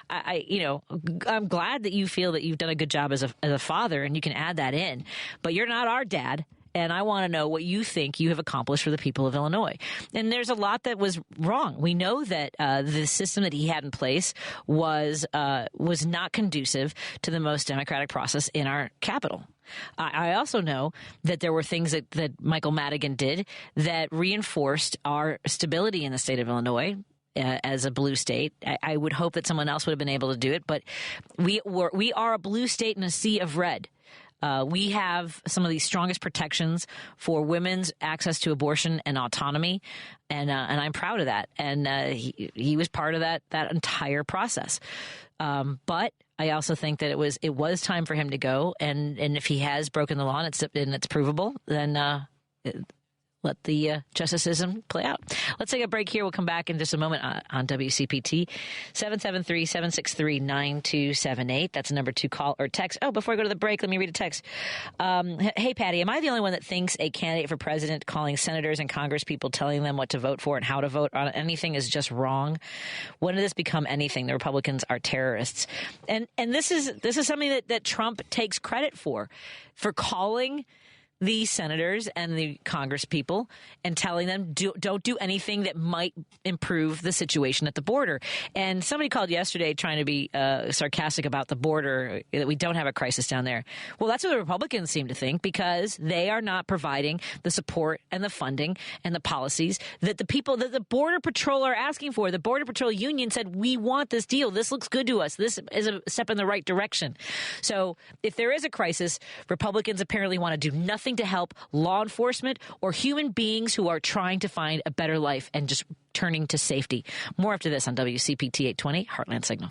I'm glad that you feel that you've done a good job as a father and you can add that in. But you're not our dad. And I want to know what you think you have accomplished for the people of Illinois. And there's a lot that was wrong. We know that the system that he had in place was not conducive to the most democratic process in our capital. I also know that there were things that Michael Madigan did that reinforced our stability in the state of Illinois. As a blue state, I would hope that someone else would have been able to do it. But we are a blue state in a sea of red. We have some of the strongest protections for women's access to abortion and autonomy, and I'm proud of that. And he was part of that entire process. But I also think that it was time for him to go. And if he has broken the law and it's provable, then let the justice system play out. Let's take a break here. We'll come back in just a moment on WCPT. 773-763-9278. That's the number to call or text. Oh, before I go to the break, let me read a text. Hey, Patty, am I the only one that thinks a candidate for president calling senators and Congress people telling them what to vote for and how to vote on anything is just wrong? When did this become anything? The Republicans are terrorists. And this is something that Trump takes credit for calling the senators and the Congress people and telling them don't do anything that might improve the situation at the border. And somebody called yesterday trying to be sarcastic about the border, that we don't have a crisis down there. Well, that's what the Republicans seem to think, because they are not providing the support and the funding and the policies that the people that the Border Patrol are asking for. The Border Patrol Union said, we want this deal. This looks good to us. This is a step in the right direction. So if there is a crisis, Republicans apparently want to do nothing to help law enforcement or human beings who are trying to find a better life and just turning to safety. More after this on WCPT 820 Heartland Signal.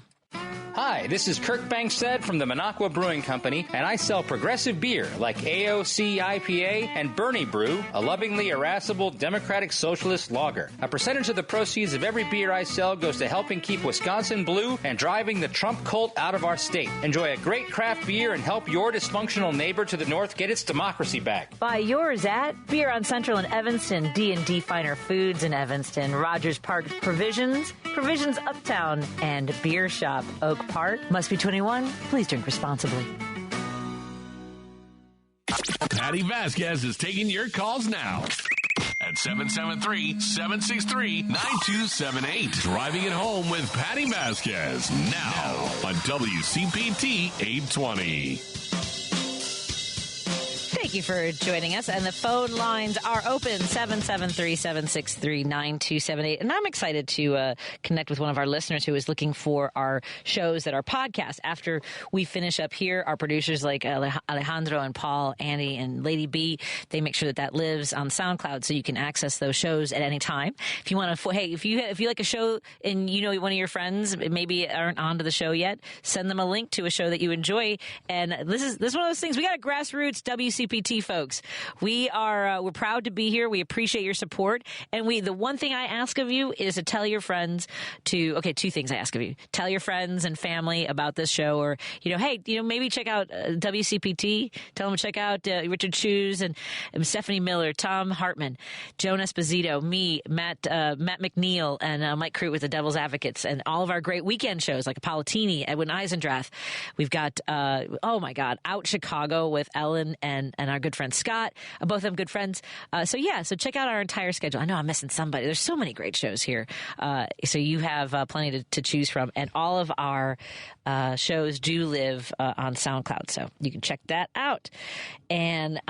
Hi, this is Kirk Bankstead from the Minocqua Brewing Company, and I sell progressive beer like AOC IPA and Bernie Brew, a lovingly irascible democratic socialist lager. A percentage of the proceeds of every beer I sell goes to helping keep Wisconsin blue and driving the Trump cult out of our state. Enjoy a great craft beer and help your dysfunctional neighbor to the north get its democracy back. Buy yours at Beer on Central in Evanston, D&D Finer Foods in Evanston, Rogers Park Provisions Uptown, and Beer Shop Oak Park. Must be 21. Please drink responsibly. Patti Vasquez is taking your calls now at 773-763-9278. Driving it home with Patti Vasquez now on WCPT 820. Thank you for joining us. And the phone lines are open, 773-763-9278. And I'm excited to connect with one of our listeners who is looking for our shows that are podcasts. After we finish up here, our producers like Alejandro and Paul, Andy, and Lady B, they make sure that lives on SoundCloud so you can access those shows at any time. If you want to, if you like a show and you know one of your friends maybe aren't onto the show yet, send them a link to a show that you enjoy. And this is one of those things. We got a grassroots WCPT WCPT folks. We're proud to be here. We appreciate your support. And the one thing I ask of you is to tell your friends two things I ask of you. Tell your friends and family about this show, or, hey, maybe check out WCPT. Tell them to check out Richard Shoes and Stephanie Miller, Tom Hartman, Joan Esposito, me, Matt McNeil, and Mike Crute with the Devil's Advocates, and all of our great weekend shows like Apollottini, Edwin Eisendrath. We've got, Out Chicago with Ellen and our good friend Scott. Both of them good friends. So check out our entire schedule. I know I'm missing somebody. There's so many great shows here. So you have plenty to choose from. And all of our shows do live on SoundCloud. So you can check that out. And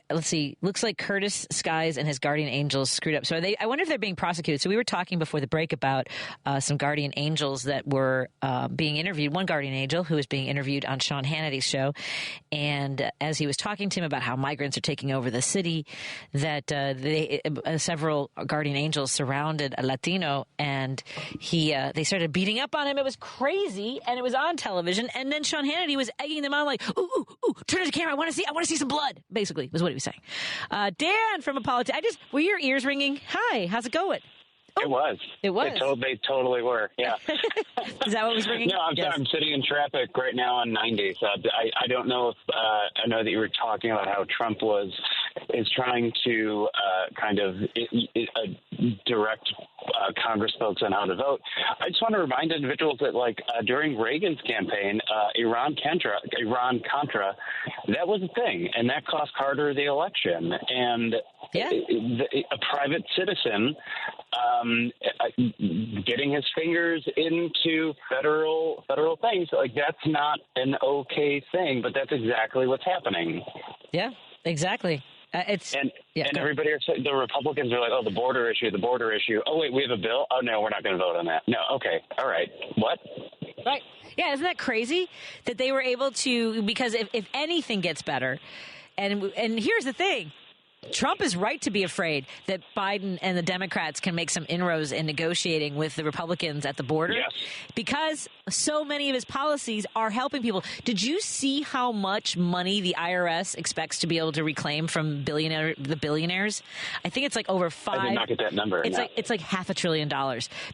let's see, looks like Curtis Skies and his guardian angels screwed up. So I wonder if they're being prosecuted. So we were talking before the break about some guardian angels that were being interviewed. One guardian angel who was being interviewed on Sean Hannity's show. And as he was talking to him about how migrants are taking over the city, that several guardian angels surrounded a Latino, and they started beating up on him. It was crazy, and it was on television. And then Sean Hannity was egging them on, like, ooh, turn to the camera. I want to see some blood. Basically, was what he was saying. Dan from Apollottini. Were your ears ringing? Hi, how's it going? It was. It was. They totally were. Yeah. Is that what was ringing? No, I'm sorry. I'm sitting in traffic right now on 90. So I don't know if I know that you were talking about how Trump is trying to kind of direct Congress folks on how to vote. I just want to remind individuals that, like, during Reagan's campaign, Iran-Contra, that was a thing, and that cost Carter the election. And a private citizen getting his fingers into federal things, like, that's not an okay thing, but that's exactly what's happening. Yeah, exactly. And everybody, the Republicans are like, oh, the border issue. Oh, wait, we have a bill? Oh, no, we're not going to vote on that. No, okay, all right. What? Right. Yeah, isn't that crazy that they were able to, because if anything gets better, and here's the thing, Trump is right to be afraid that Biden and the Democrats can make some inroads in negotiating with the Republicans at the border, because so many of his policies are helping people. Did you see how much money the IRS expects to be able to reclaim from the billionaires? I think it's like over $5. I did not get that number. It's like $500 billion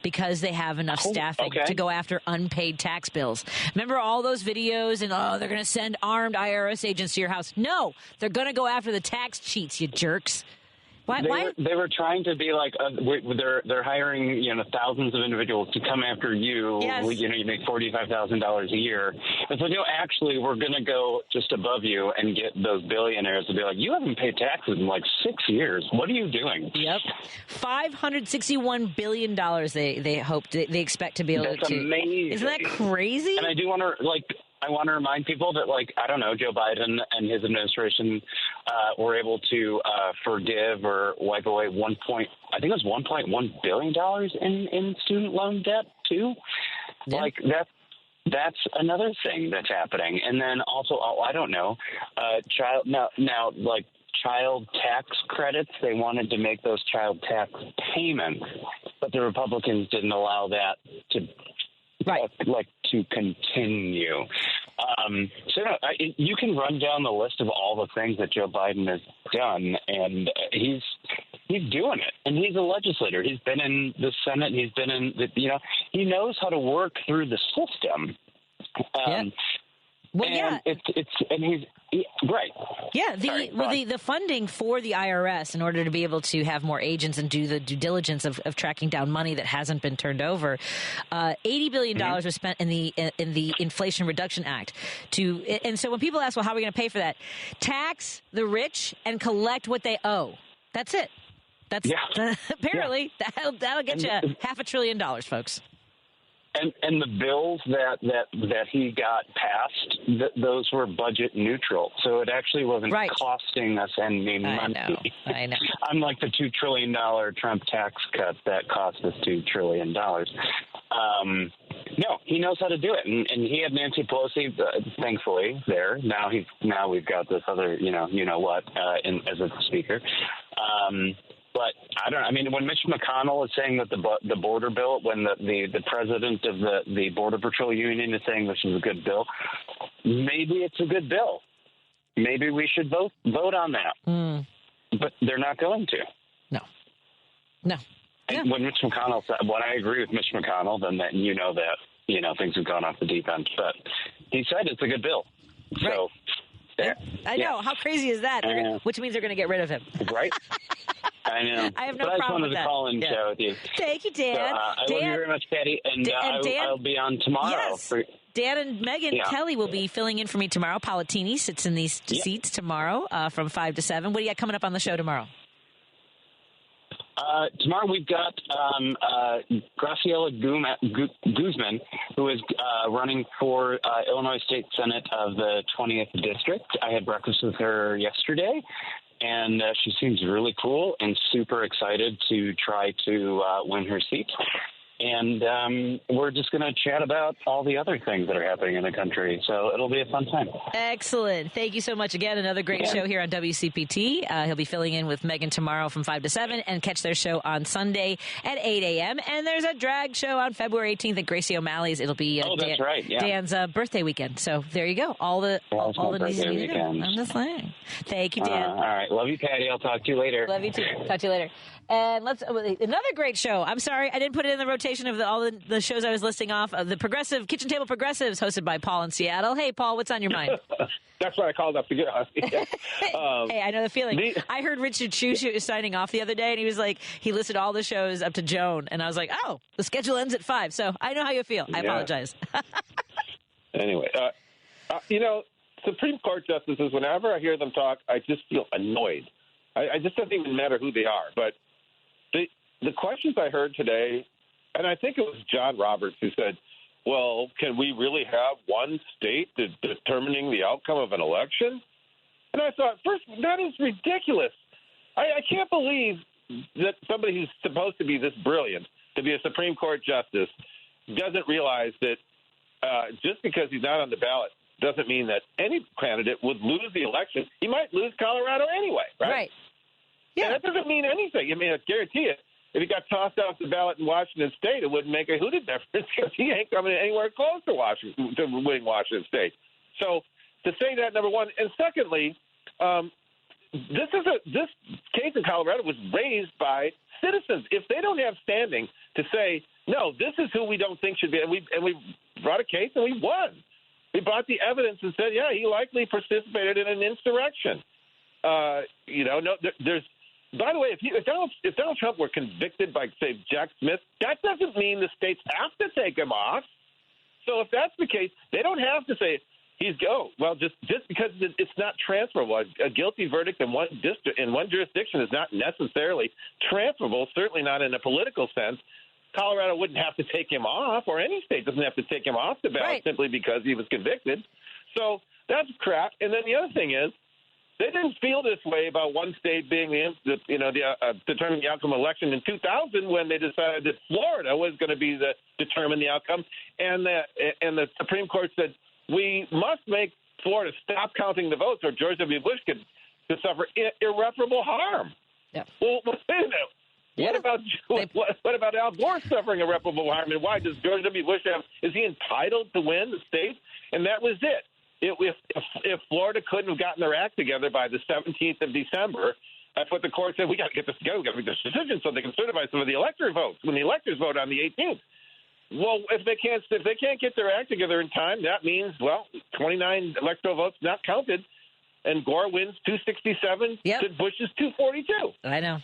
because they have enough staffing to go after unpaid tax bills. Remember all those videos and, they're going to send armed IRS agents to your house? No, they're going to go after the tax cheats, you jerks. Why? They were trying to be like, they're hiring, thousands of individuals to come after you. Yes. You make $45,000 a year. It's like, actually, we're going to go just above you and get those billionaires to be like, you haven't paid taxes in like 6 years. What are you doing? Yep. $561 billion they expect to be able to. That's amazing. Isn't that crazy? And I do want to remind people that, like, I don't know, Joe Biden and his administration were able to forgive or wipe away $1.1 billion in student loan debt too. Yeah. Like, that's another thing that's happening. And then also, I don't know, child tax credits. They wanted to make those child tax payments, but the Republicans didn't allow that to. Right. To continue. You can run down the list of all the things that Joe Biden has done, and he's doing it. And he's a legislator. He's been in the Senate. He's been in he knows how to work through the system. Well, and he's right. Yeah, the funding for the IRS in order to be able to have more agents and do the due diligence of tracking down money that hasn't been turned over, $80 billion was spent in the Inflation Reduction Act and so when people ask, well, how are we going to pay for that? Tax the rich and collect what they owe. That's it. Apparently that'll get you $500 billion, folks. And the bills that he got passed, those were budget neutral. So it actually wasn't costing us any money. I know. Unlike the $2 trillion Trump tax cut that cost us $2 trillion. No, he knows how to do it. And he had Nancy Pelosi, thankfully, there. Now we've got this other, as a speaker. But when Mitch McConnell is saying that the border bill, when the president of the Border Patrol Union is saying this is a good bill, maybe it's a good bill. maybe we should vote on that. But they're not going to. No. And when Mitch McConnell said, when I agree with Mitch McConnell, then things have gone off the deep end. But he said it's a good bill. Right. So I know. How crazy is that? Which means they're going to get rid of him. Right. I know. I have no but problem I just wanted to call and chat with you. Thank you, Dan. So, I love you very much, Patty. And I'll be on tomorrow. Yes. Dan and Megan Kelly will be filling in for me tomorrow. Palatini sits in these seats tomorrow from 5 to 7. What do you got coming up on the show tomorrow? Tomorrow we've got Graciela Guzman, who is running for Illinois State Senate of the 20th District. I had breakfast with her yesterday, and she seems really cool and super excited to try to win her seat. And we're just going to chat about all the other things that are happening in the country. So it'll be a fun time. Excellent. Thank you so much again. Another great show here on WCPT. He'll be filling in with Megan tomorrow from 5 to 7 and catch their show on Sunday at 8 a.m. And there's a drag show on February 18th at Gracie O'Malley's. It'll be that's right. Yeah. Dan's birthday weekend. So there you go. All the birthday weekend. I'm just saying. Thank you, Dan. All right. Love you, Patty. I'll talk to you later. Love you too. Talk to you later. And another great show. I'm sorry, I didn't put it in the rotation of all the shows I was listing off. The Progressive Kitchen Table Progressives, hosted by Paul in Seattle. Hey, Paul, what's on your mind? That's why I called up to get on. Hey, I know the feeling. I heard Richard Chu signing off the other day, and he was like, he listed all the shows up to Joan, and I was like, oh, the schedule ends at 5. So I know how you feel. I apologize. Anyway, Supreme Court justices, whenever I hear them talk, I just feel annoyed. I just doesn't even matter who they are, but the questions I heard today, and I think it was John Roberts who said, well, can we really have one state determining the outcome of an election? And I thought, first, that is ridiculous. I can't believe that somebody who's supposed to be this brilliant, to be a Supreme Court justice, doesn't realize that just because he's not on the ballot doesn't mean that any candidate would lose the election. He might lose Colorado anyway, right? Right. Yeah. And that doesn't mean anything. I mean, I guarantee it. If he got tossed off the ballot in Washington State, it wouldn't make a hoot of difference because he ain't coming anywhere close to winning Washington State. So to say that, number one, and secondly, this case in Colorado was raised by citizens. If they don't have standing to say, no, this is who we don't think should be, and we brought a case and we won. We brought the evidence and said, yeah, he likely participated in an insurrection. There's. By the way, if Donald Trump were convicted by, say, Jack Smith, that doesn't mean the states have to take him off. So if that's the case, they don't have to say just because it's not transferable. A guilty verdict in one jurisdiction is not necessarily transferable. Certainly not in a political sense. Colorado wouldn't have to take him off, or any state doesn't have to take him off the ballot simply because he was convicted. So that's crap. And then the other thing is, they didn't feel this way about one state being determining the outcome of the election in 2000 when they decided that Florida was going to be determine the outcome, and the Supreme Court said we must make Florida stop counting the votes, or George W. Bush could suffer irreparable harm. Yeah. Well, wait a minute. What about Al Gore suffering irreparable harm, and why does George W. Bush is he entitled to win the state? And that was it. If Florida couldn't have gotten their act together by the 17th of December, that's what the court said. We got to get this together. We got to make this decision so they can certify some of the elector votes when the electors vote on the 18th. Well, if they can't get their act together in time, that means 29 electoral votes not counted, and Gore wins 267 to Bush's 242. I know.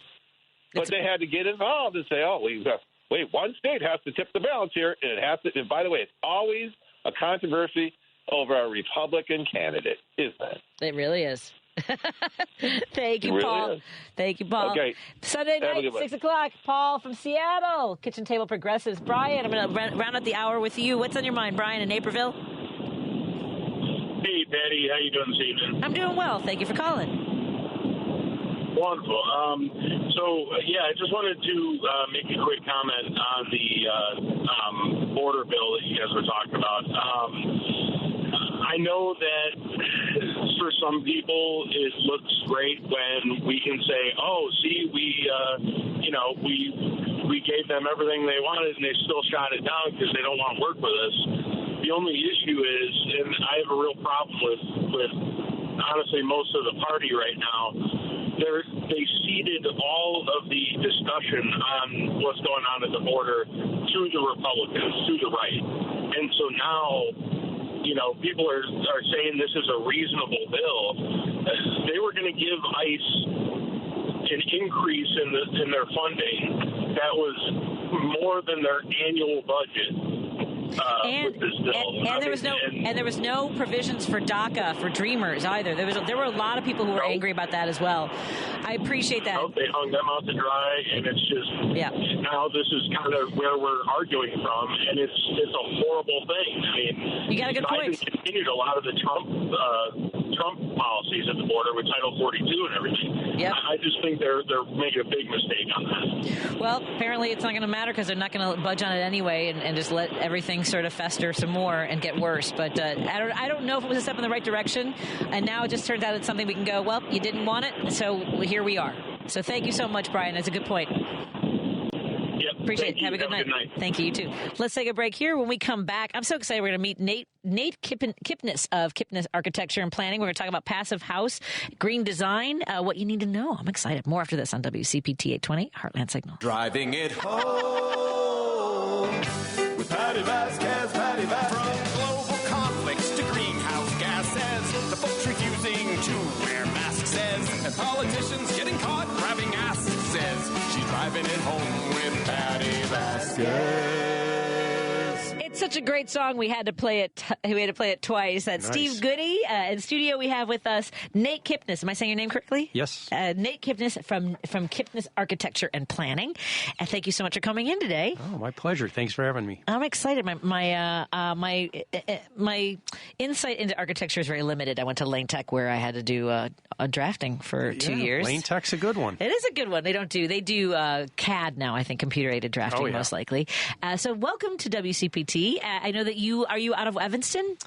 But they had to get involved and say, wait, one state has to tip the balance here, and it has to. And by the way, it's always a controversy over a Republican candidate, isn't it? It really is. Thank you, Paul. Is. Thank you, Paul. Okay. Sunday night, 6 o'clock. Paul from Seattle, Kitchen Table Progressives. Brian, I'm going to round out the hour with you. What's on your mind, Brian, in Naperville? Hey, Patty. How you doing this evening? I'm doing well. Thank you for calling. Wonderful. I just wanted to make a quick comment on the border bill that you guys were talking about. I know that for some people it looks great when we can say, "Oh, see, we gave them everything they wanted, and they still shot it down because they don't want to work with us." The only issue is, and I have a real problem with honestly most of the party right now, they ceded all of the discussion on what's going on at the border to the Republicans, to the right. And so now, people are saying this is a reasonable bill. They were going to give ICE an increase in their funding that was more than their annual budget. And there was no provisions for DACA for Dreamers either. There were a lot of people who were angry about that as well. I appreciate that. They hung them out to dry, and it's just now this is kind of where we're arguing from, and it's a horrible thing. I mean, you got a good point. Biden continued a lot of the Trump policies at the border with Title 42 and everything. Yep. I just think they're making a big mistake on that. Well, apparently it's not going to matter because they're not going to budge on it anyway, and just let everything sort of fester some more and get worse. But I don't know if it was a step in the right direction, and now it just turns out it's something we can go, well, you didn't want it, so here we are. So thank you so much, Brian. That's a good point. Appreciate it. Have a good night. Thank you. You too. Let's take a break here. When we come back, I'm so excited. We're going to meet Nate Kipnis of Kipnis Architecture and Planning. We're going to talk about passive house, green design, what you need to know. I'm excited. More after this on WCPT 820 Heartland Signal. Driving it home with Patti Vasquez, Patti Vasquez. From global conflicts to greenhouse gases, the folks refusing to wear masks says, and politicians getting caught grabbing ass says, she's driving it home with Patti Vasquez. It's such a great song. We had to play it. We had to play it twice. That's nice. Steve Goody in studio. We have with us Nate Kipnis. Am I saying your name correctly? Yes. Nate Kipnis from Kipnis Architecture and Planning. And thank you so much for coming in today. Oh, my pleasure. Thanks for having me. I'm excited. My insight into architecture is very limited. I went to Lane Tech where I had to do a drafting for 2 years. Lane Tech's a good one. It is a good one. They do CAD now. I think computer aided drafting most likely. So welcome to WCPT. I know that are you out of Evanston?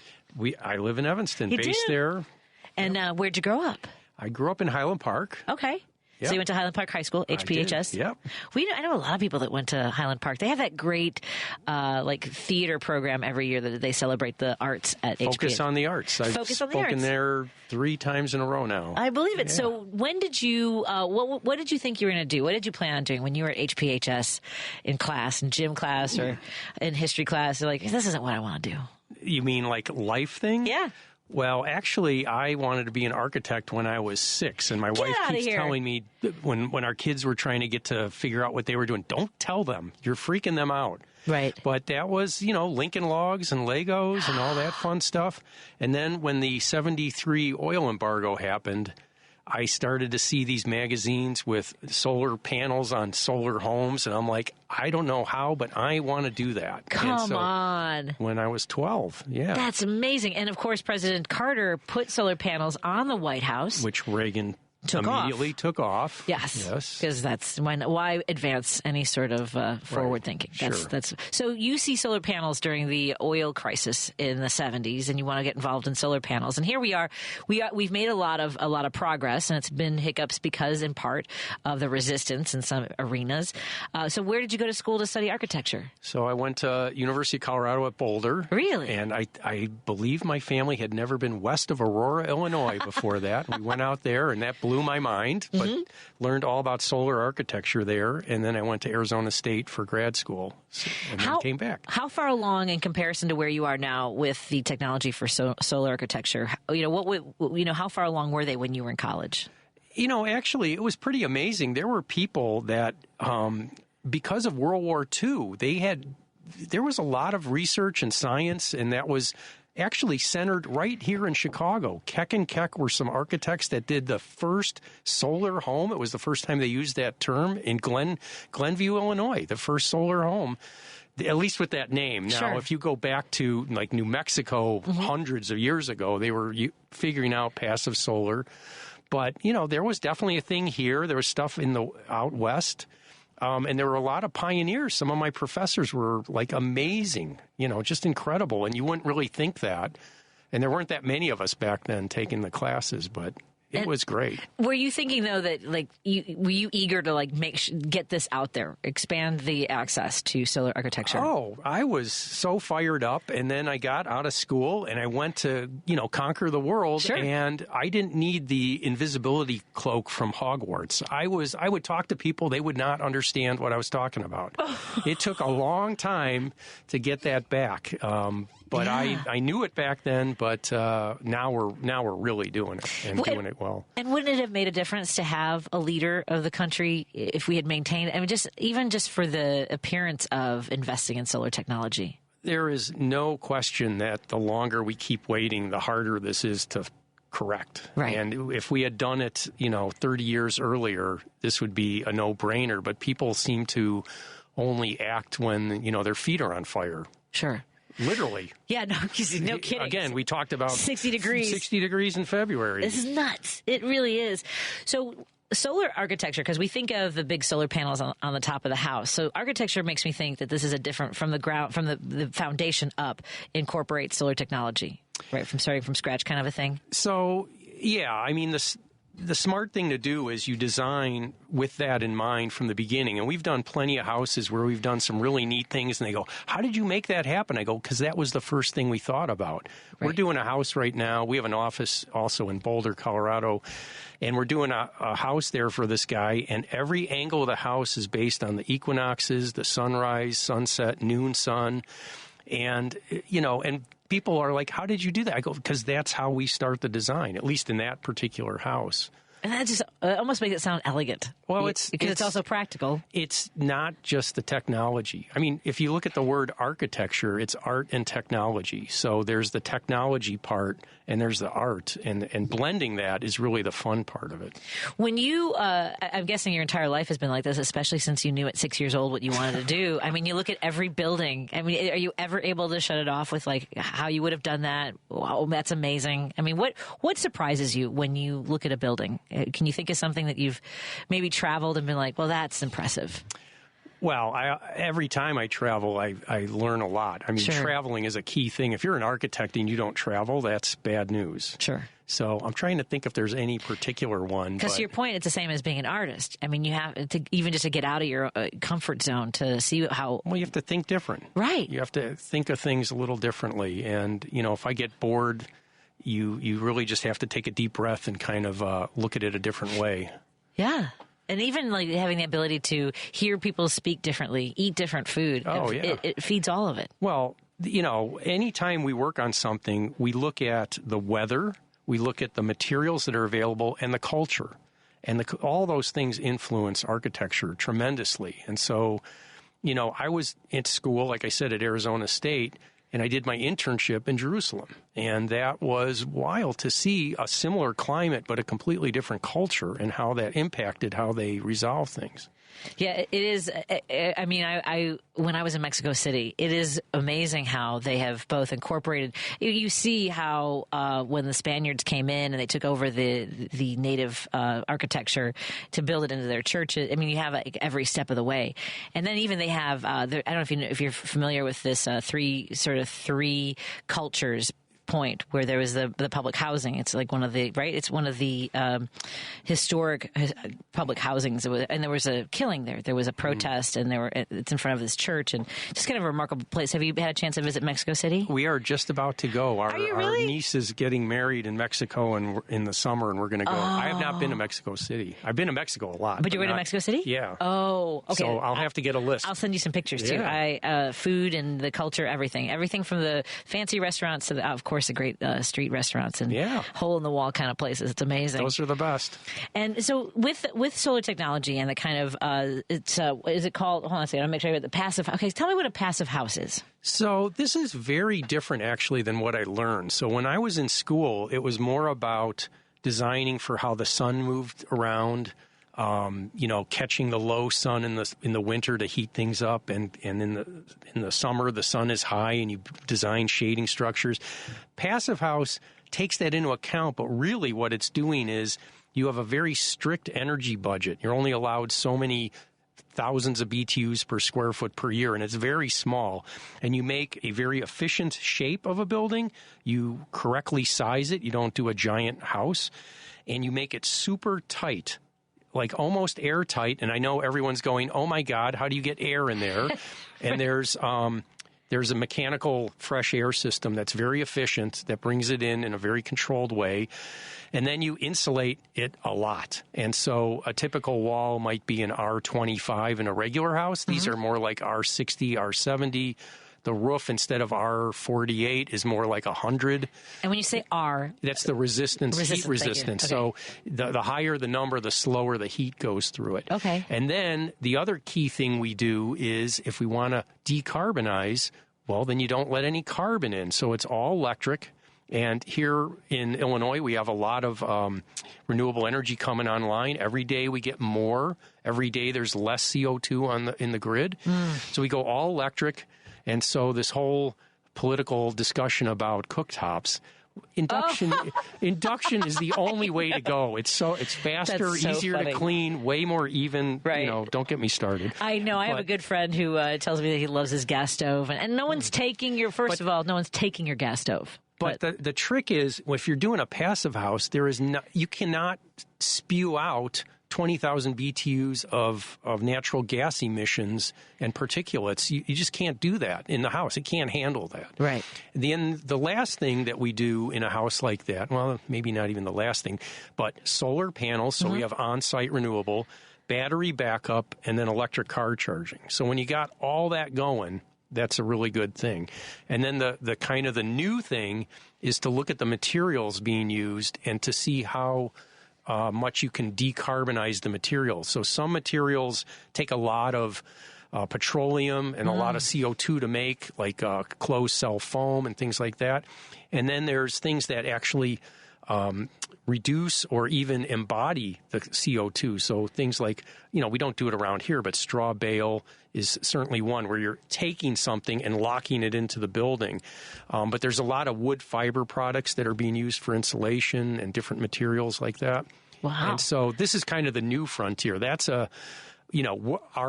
I live in Evanston, based there. And where'd you grow up? I grew up in Highland Park. Okay. Yep. So you went to Highland Park High School, HPHS. Yep. I know a lot of people that went to Highland Park. They have that great theater program every year that they celebrate the arts at HPHS. Focus on the arts. I've spoken there 3 times in a row now. I believe it. Yeah. So when did you, what did you think you were going to do? What did you plan on doing when you were at HPHS in class, in gym class or in history class? You're like, this isn't what I want to do. You mean like life thing? Yeah. Well, actually, I wanted to be an architect when I was 6, and my wife keeps telling me when our kids were trying to get to figure out what they were doing, don't tell them. You're freaking them out. Right. But that was, Lincoln Logs and Legos and all that fun stuff. And then when the 73 oil embargo happened, I started to see these magazines with solar panels on solar homes, and I'm like, I don't know how, but I want to do that. Come on. When I was 12, yeah. That's amazing. And, of course, President Carter put solar panels on the White House. Which Reagan immediately took off. Yes. Because that's why advance any sort of forward thinking. Sure. So you see solar panels during the oil crisis in the 70s, and you want to get involved in solar panels. And here we are. We've made a lot of progress, and it's been hiccups because, in part, of the resistance in some arenas. So where did you go to school to study architecture? So I went to University of Colorado at Boulder. Really? And I believe my family had never been west of Aurora, Illinois before that. We went out there, and that blew my mind, but learned all about solar architecture there. And then I went to Arizona State for grad school and then came back. How far along in comparison to where you are now with the technology for solar architecture? How far along were they when you were in college? Actually, it was pretty amazing. There were people that, because of World War II, there was a lot of research and science, and that was actually centered right here in Chicago. Keck and Keck were some architects that did the first solar home. It was the first time they used that term in Glenview, Illinois, the first solar home, at least with that name. Now, if you go back to like New Mexico hundreds of years ago, they were figuring out passive solar. But, there was definitely a thing here. There was stuff out west. And there were a lot of pioneers. Some of my professors were like amazing, just incredible. And you wouldn't really think that. And there weren't that many of us back then taking the classes, but It was great. Were you thinking, though, that were you eager to get this out there, expand the access to solar architecture? Oh, I was so fired up, and then I got out of school and I went to conquer the world. Sure. And I didn't need the invisibility cloak from Hogwarts. I would talk to people; they would not understand what I was talking about. It took a long time to get that back. But yeah. I knew it back then, but now we're really doing it and doing it well. And wouldn't it have made a difference to have a leader of the country if we had maintained? I mean, just for the appearance of investing in solar technology. There is no question that the longer we keep waiting, the harder this is to correct. Right. And if we had done it, 30 years earlier, this would be a no-brainer. But people seem to only act when their feet are on fire. Sure. Literally. Yeah, no kidding. Again, we talked about 60 degrees. 60 degrees in February. This is nuts. It really is. So solar architecture, because we think of the big solar panels on the top of the house. So architecture makes me think that this is a different, from the ground, from the foundation up, incorporates solar technology, right? From starting from scratch kind of a thing. So, yeah, I mean, the smart thing to do is you design with that in mind from the beginning. And we've done plenty of houses where we've done some really neat things, and they go, how did you make that happen? I go, because that was the first thing we thought about. Right. We're doing a house right now. We have an office also in Boulder, Colorado, and we're doing a house there for this guy, and every angle of the house is based on the equinoxes, the sunrise, sunset, noon sun, and, and people are like, how did you do that? I go, because that's how we start the design, at least in that particular house. And that just almost makes it sound elegant. Well, because it's also practical. It's not just the technology. I mean, if you look at the word architecture, it's art and technology. So there's the technology part and there's the art, and blending that is really the fun part of it. When you, I'm guessing your entire life has been like this, especially since you knew at 6 years old what you wanted to do. I mean, you look at every building. I mean, are you ever able to shut it off with how you would have done that? Wow, that's amazing. I mean, what surprises you when you look at a building? Can you think of something that you've maybe traveled and been like, well, that's impressive? Well, every time I travel, I learn a lot. I mean, Sure. Traveling is a key thing. If you're an architect and you don't travel, that's bad news. Sure. So I'm trying to think if there's any particular one. Because to your point, it's the same as being an artist. I mean, you have to, even just to get out of your comfort zone to see how... Well, you have to think different. Right. You have to think of things a little differently. And, if I get bored, you really just have to take a deep breath and kind of look at it a different way. Yeah. And even having the ability to hear people speak differently, eat different food. Oh, yeah. It feeds all of it. Well, anytime we work on something, we look at the weather, we look at the materials that are available, and the culture. And all those things influence architecture tremendously. And so, I was at school, like I said, at Arizona State, and I did my internship in Jerusalem. And that was wild to see a similar climate, but a completely different culture and how that impacted how they resolve things. Yeah, it is. I mean, I when I was in Mexico City, it is amazing how they have both incorporated. You see how when the Spaniards came in and they took over the native architecture to build it into their churches. I mean, you have every step of the way, and then even they have. I don't know if you're familiar with this three cultures point where there was the public housing. It's like one of the historic public housings, and there was a killing there. There was a protest, and it's in front of this church, and just kind of a remarkable place. Have you had a chance to visit Mexico City? We are just about to go. Are you really? Our niece is getting married in Mexico in the summer, and we're going to go. Oh. I have not been to Mexico City. I've been to Mexico a lot. But you're going to Mexico City? Yeah. Oh, okay. So I'll have to get a list. I'll send you some pictures too. Food and the culture, everything from the fancy restaurants to of course the great street restaurants and hole in the wall kind of places. It's amazing. Those are the best. And so with solar technology and the kind of is it called? Hold on a second. I'll make sure I get the passive. Okay, tell me what a passive house is. So this is very different actually than what I learned. So when I was in school, it was more about designing for how the sun moved around. Catching the low sun in the winter to heat things up, and in the summer the sun is high, and you design shading structures. Passive house takes that into account, but really what it's doing is you have a very strict energy budget. You're only allowed so many thousands of BTUs per square foot per year, and it's very small. And you make a very efficient shape of a building. You correctly size it. You don't do a giant house. and you make it super tight, like almost airtight. And I know everyone's going, oh, my God, how do you get air in there? And there's a mechanical fresh air system that's very efficient that brings it in a very controlled way. And then you insulate it a lot. And so a typical wall might be an R25 in a regular house. These are more like R60, R70. The roof, instead of R48, is more like 100. And when you say R, that's the resistance, heat resistance. Okay. So the higher the number, the slower the heat goes through it. Okay. And then the other key thing we do is if we want to decarbonize, well, then you don't let any carbon in. So it's all electric. And here in Illinois, we have a lot of renewable energy coming online. Every day we get more. Every day there's less CO2 in the grid. So we go all electric. And so this whole political discussion about cooktops, induction is the only way to go. It's faster, easier to clean, way more even. Right. Don't get me started. I know. I have a good friend who tells me that he loves his gas stove, and no one's taking your. First of all, no one's taking your gas stove. But the trick is, if you're doing a passive house, you cannot spew out 20,000 BTUs of natural gas emissions and particulates. You just can't do that in the house. It can't handle that. Right. Then the last thing that we do in a house like that, well, maybe not even the last thing, but solar panels. So we have on-site renewable, battery backup, and then electric car charging. So when you got all that going, that's a really good thing. And then the kind of the new thing is to look at the materials being used and to see how much you can decarbonize the materials. So some materials take a lot of petroleum and a lot of CO2 to make, like closed cell foam and things like that. And then there's things that actually reduce or even embody the CO2. So things like, we don't do it around here, but straw bale is certainly one where you're taking something and locking it into the building. But there's a lot of wood fiber products that are being used for insulation and different materials like that. Wow. And so this is kind of the new frontier. That's our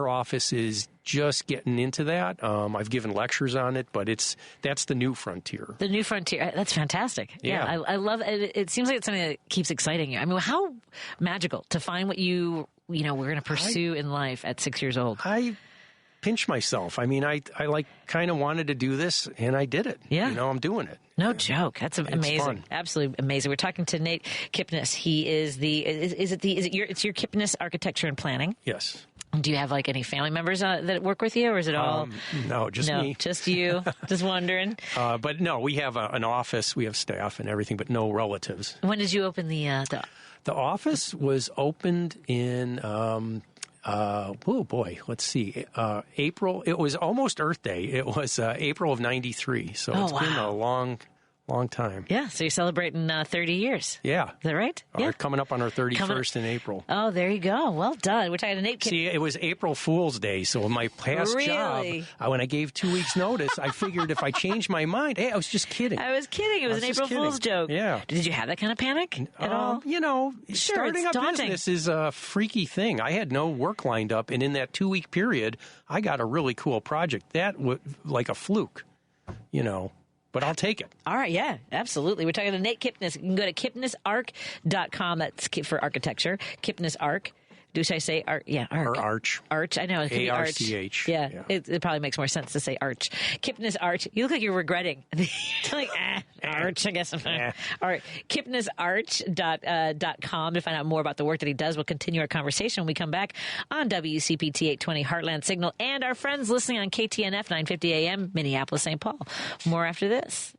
office is just getting into that. I've given lectures on it, but that's the new frontier. The new frontier. That's fantastic. Yeah. I love it. It seems like it's something that keeps exciting you. I mean, how magical to find what we're going to pursue in life at 6 years old. I pinch myself. I mean, I kind of wanted to do this, and I did it. Yeah. I'm doing it. No joke. That's amazing. Fun. Absolutely amazing. We're talking to Nate Kipnis. He is it's your Kipnis Architecture and Planning? Yes. Do you have any family members that work with you, or is it all? No, just me. Just you. Just wondering. But no, we have an office. We have staff and everything, but no relatives. When did you open the office was opened in let's see, April. It was almost Earth Day. It was April of '93. So it's been a long time. Yeah, so you're celebrating 30 years. Yeah. Is that right? Yeah. Coming up on our 31st in April. Oh, there you go. Well done. We're talking to Nate. See, it was April Fool's Day, so in my past job, when I gave 2 weeks notice, I figured if I changed my mind, hey, I was just kidding. I was kidding. It was an April Fool's joke. Yeah. Did you have that kind of panic at all? Starting a business is a freaky thing. I had no work lined up, and in that 2 week period, I got a really cool project. That was like a fluke, But I'll take it. All right, yeah, absolutely. We're talking to Nate Kipnis. You can go to kipnisarch.com. That's for architecture. Kipnis Arch. Do I say Arch? Yeah, Arch. Or Arch. Arch, I know. It could be Arch. ARCH. Yeah. It probably makes more sense to say Arch. Kipnis Arch. You look like you're regretting. Like, Arch, I guess. All right. kipnisarch.com to find out more about the work that he does. We'll continue our conversation when we come back on WCPT 820 Heartland Signal and our friends listening on KTNF 950 AM, Minneapolis, St. Paul. More after this.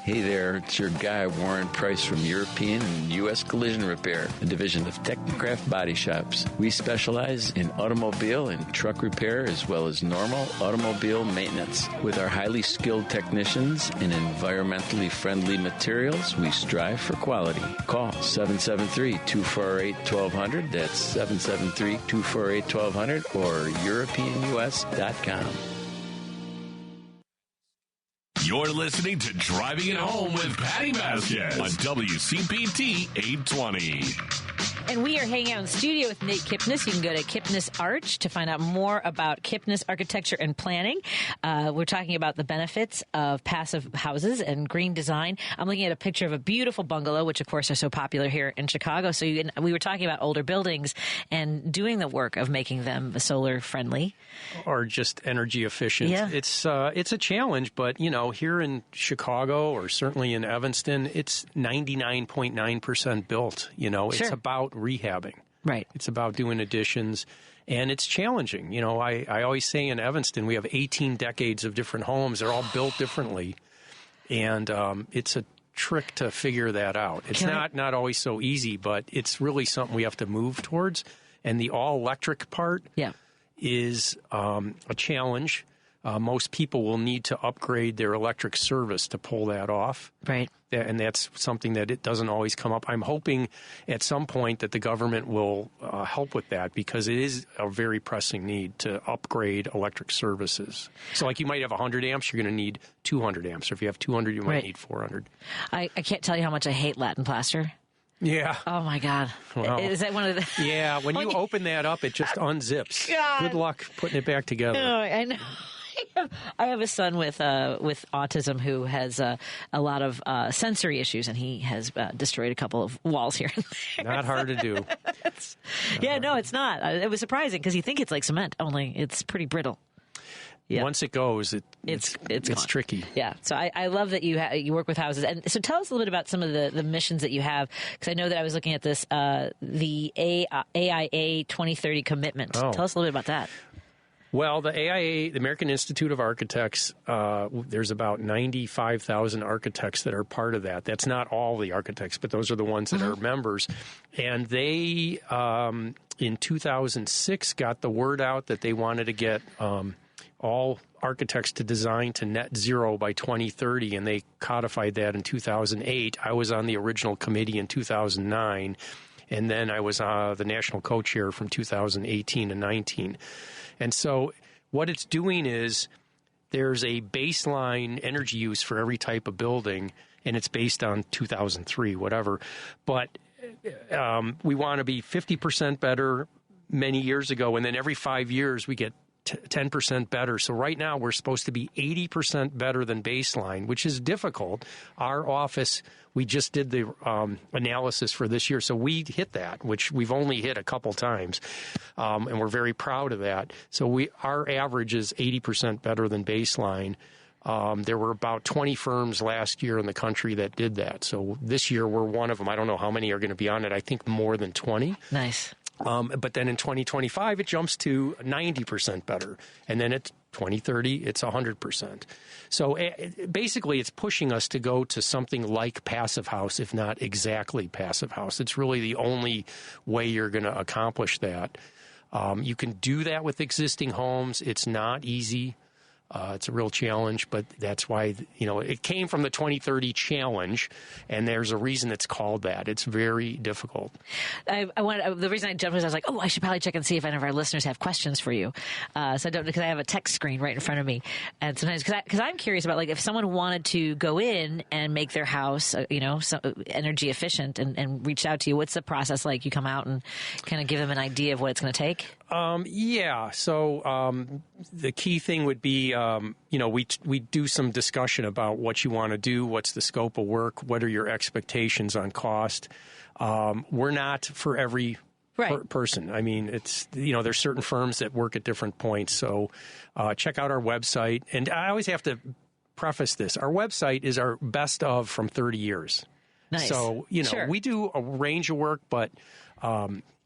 Hey there, it's your guy, Warren Price from European and U.S. Collision Repair, a division of Technicraft Body Shops. We specialize in automobile and truck repair as well as normal automobile maintenance. With our highly skilled technicians and environmentally friendly materials, we strive for quality. Call 773-248-1200. That's 773-248-1200 or EuropeanUS.com. You're listening to Driving It Home with Patti Vasquez on WCPT 820. And we are hanging out in the studio with Nate Kipnis. You can go to Kipnis Arch to find out more about Kipnis architecture and planning. We're talking about the benefits of passive houses and green design. I'm looking at a picture of a beautiful bungalow, which of course are so popular here in Chicago. So we were talking about older buildings and doing the work of making them solar friendly. Or just energy efficient. Yeah. It's a challenge, but here in Chicago or certainly in Evanston, it's 99.9% built. It's about rehabbing. Right. It's about doing additions, and it's challenging. I always say in Evanston we have 18 decades of different homes. They're all built differently, and it's a trick to figure that out. It's not always so easy, but it's really something we have to move towards. And the all-electric part is a challenge. Most people will need to upgrade their electric service to pull that off. Right. And that's something that it doesn't always come up. I'm hoping at some point that the government will help with that, because it is a very pressing need to upgrade electric services. So like you might have 100 amps, you're going to need 200 amps. Or if you have 200, you might need 400. I can't tell you how much I hate Latin plaster. Yeah. Oh, my God. Well, is that one of the... Yeah, when you open that up, it just unzips. God. Good luck putting it back together. Oh, I know. I have a son with autism who has a lot of sensory issues, and he has destroyed a couple of walls here and there. Not hard to do. It's not. It was surprising because you think it's like cement, only it's pretty brittle. Yeah. Once it goes, it's tricky. Yeah. So I love that you work with houses. And so tell us a little bit about some of the missions that you have, because I know that I was looking at this, the AIA 2030 commitment. Oh. Tell us a little bit about that. Well, the AIA, the American Institute of Architects, there's about 95,000 architects that are part of that. That's not all the architects, but those are the ones that are members. And they, in 2006, got the word out that they wanted to get all architects to design to net zero by 2030, and they codified that in 2008. I was on the original committee in 2009, and then I was the national co-chair from 2018 to 19. And so what it's doing is there's a baseline energy use for every type of building, and it's based on 2003, whatever. But we want to be 50% better many years ago, and then every 5 years we get 10% better. So right now we're supposed to be 80% better than baseline, which is difficult. Our office, we just did the analysis for this year, so we hit that, which we've only hit a couple times, and we're very proud of that. So our average is 80% better than baseline. There were about 20 firms last year in the country that did that. So this year we're one of them. I don't know how many are going to be on it. I think more than 20. Nice. But then in 2025, it jumps to 90% better. And then at 2030, it's 100%. So basically, it's pushing us to go to something like passive house, if not exactly passive house. It's really the only way you're going to accomplish that. You can do that with existing homes. It's not easy. It's a real challenge, but that's why, it came from the 2030 challenge, and there's a reason it's called that. It's very difficult. The reason I jumped was I was like, I should probably check and see if any of our listeners have questions for you. So I don't, because I have a text screen right in front of me. And sometimes, because I'm curious about, like, if someone wanted to go in and make their house, energy efficient and reach out to you, what's the process like? You come out and kind of give them an idea of what it's going to take? So the key thing would be, we do some discussion about what you want to do, what's the scope of work, what are your expectations on cost. We're not for every person. I mean, it's, there's certain firms that work at different points. So check out our website. And I always have to preface this. Our website is our best of from 30 years. Nice. So, we do a range of work, but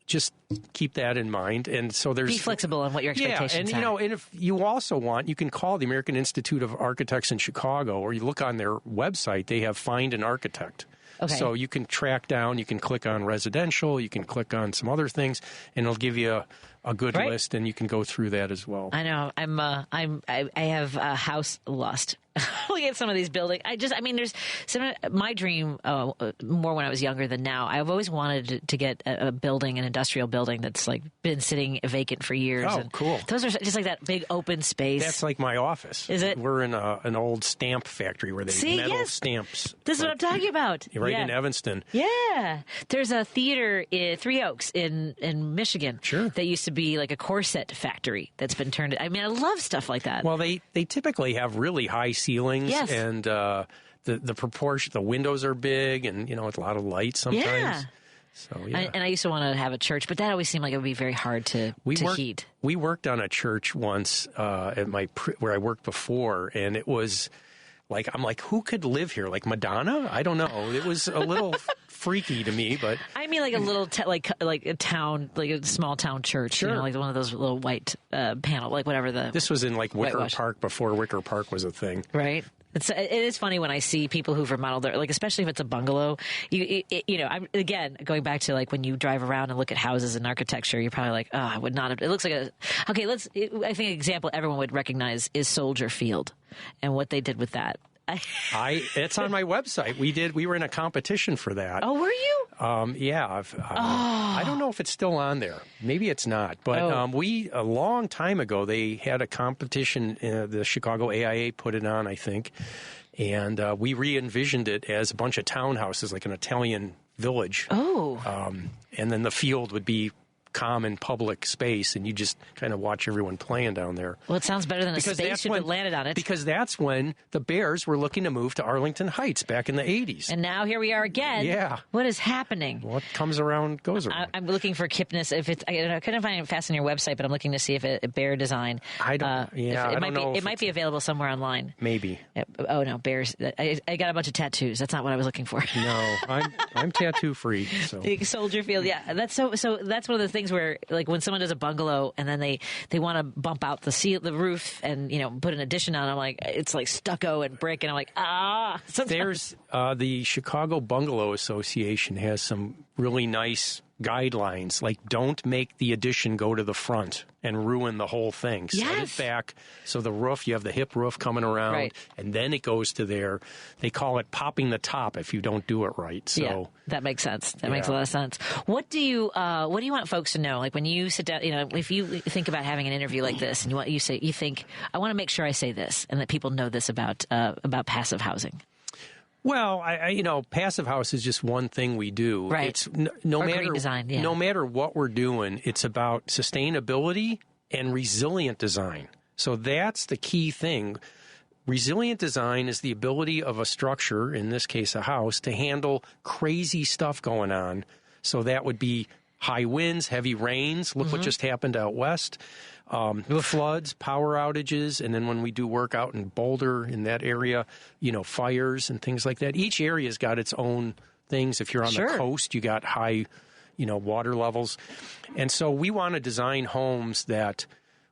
just keep that in mind. And so there's... Be flexible on what your expectations are. And if you also want, you can call the American Institute of Architects in Chicago, or you look on their website, they have Find an Architect. Okay. So you can track down, you can click on residential, you can click on some other things, and it'll give you a good Right. list, and you can go through that as well. I know. I have a house lost. Look at some of these buildings. There's my dream, more when I was younger than now. I've always wanted to get a building, an industrial building that's like been sitting vacant for years. Oh, and cool. Those are just like that big open space. That's like my office. Is it? We're in an old stamp factory where they metal stamps. This is what I'm talking about. Right in Evanston. Yeah. There's a theater in Three Oaks in Michigan. Sure. That used to be like a corset factory that's been turned. I love stuff like that. Well, they typically have really high ceilings. Yes. And the proportion, the windows are big, and with a lot of light sometimes. Yeah. So yeah. And I used to want to have a church, but that always seemed like it would be very hard to heat. We worked on a church once at where I worked before, and it was like, I'm like, who could live here? Like Madonna? I don't know. It was a little freaky to me, but I mean, like a little like a town, like a small town church. Sure. Like one of those little white panel, like whatever the. This was in like Wicker whitewash. Park before Wicker Park was a thing. Right. It is funny when I see people who've remodeled their, like, especially if it's a bungalow. I'm again going back to like when you drive around and look at houses and architecture, you're probably like, oh, I would not have. It looks like I think an example everyone would recognize is Soldier Field and what they did with that. It's on my website. We were in a competition for that. Oh, were you? Yeah. I don't know if it's still on there. Maybe it's not. But a long time ago, they had a competition. The Chicago AIA put it on, I think. And we re-envisioned it as a bunch of townhouses, like an Italian village. Oh. And then the field would be common public space, and you just kind of watch everyone playing down there. Well, it sounds better than a spaceship that landed on it. Because that's when the Bears were looking to move to Arlington Heights back in the 80s. And now here we are again. Yeah. What is happening? What comes around goes around. I'm looking for Kipnis. If it's, I couldn't find it fast on your website, but I'm looking to see if a bear design. I don't. It might be available somewhere online. Maybe. Oh no, bears! I got a bunch of tattoos. That's not what I was looking for. No, I'm tattoo free. So. The Soldier Field, yeah. That's so. That's one of the things where, like, when someone does a bungalow and then they want to bump out the roof and put an addition on, I'm like, it's like stucco and brick, and I'm like, Sometimes. There's the Chicago Bungalow Association has some really nice guidelines, like don't make the addition go to the front and ruin the whole thing. Yes. Set it back so the roof, you have the hip roof coming around, right. And then it goes to there. They call it popping the top if you don't do it right. So yeah, that makes sense. That makes a lot of sense. What do you want folks to know? Like when you sit down, if you think about having an interview like this, and you think, I want to make sure I say this and that people know this about passive housing. Well, passive house is just one thing we do. Right. It's no matter green design, yeah. No matter what we're doing, it's about sustainability and resilient design. So that's the key thing. Resilient design is the ability of a structure, in this case a house, to handle crazy stuff going on. So that would be high winds, heavy rains. Look what just happened out west. Floods, power outages, and then when we do work out in Boulder, in that area, fires and things like that. Each area's got its own things. If you're on the coast, you got high, water levels. And so we want to design homes that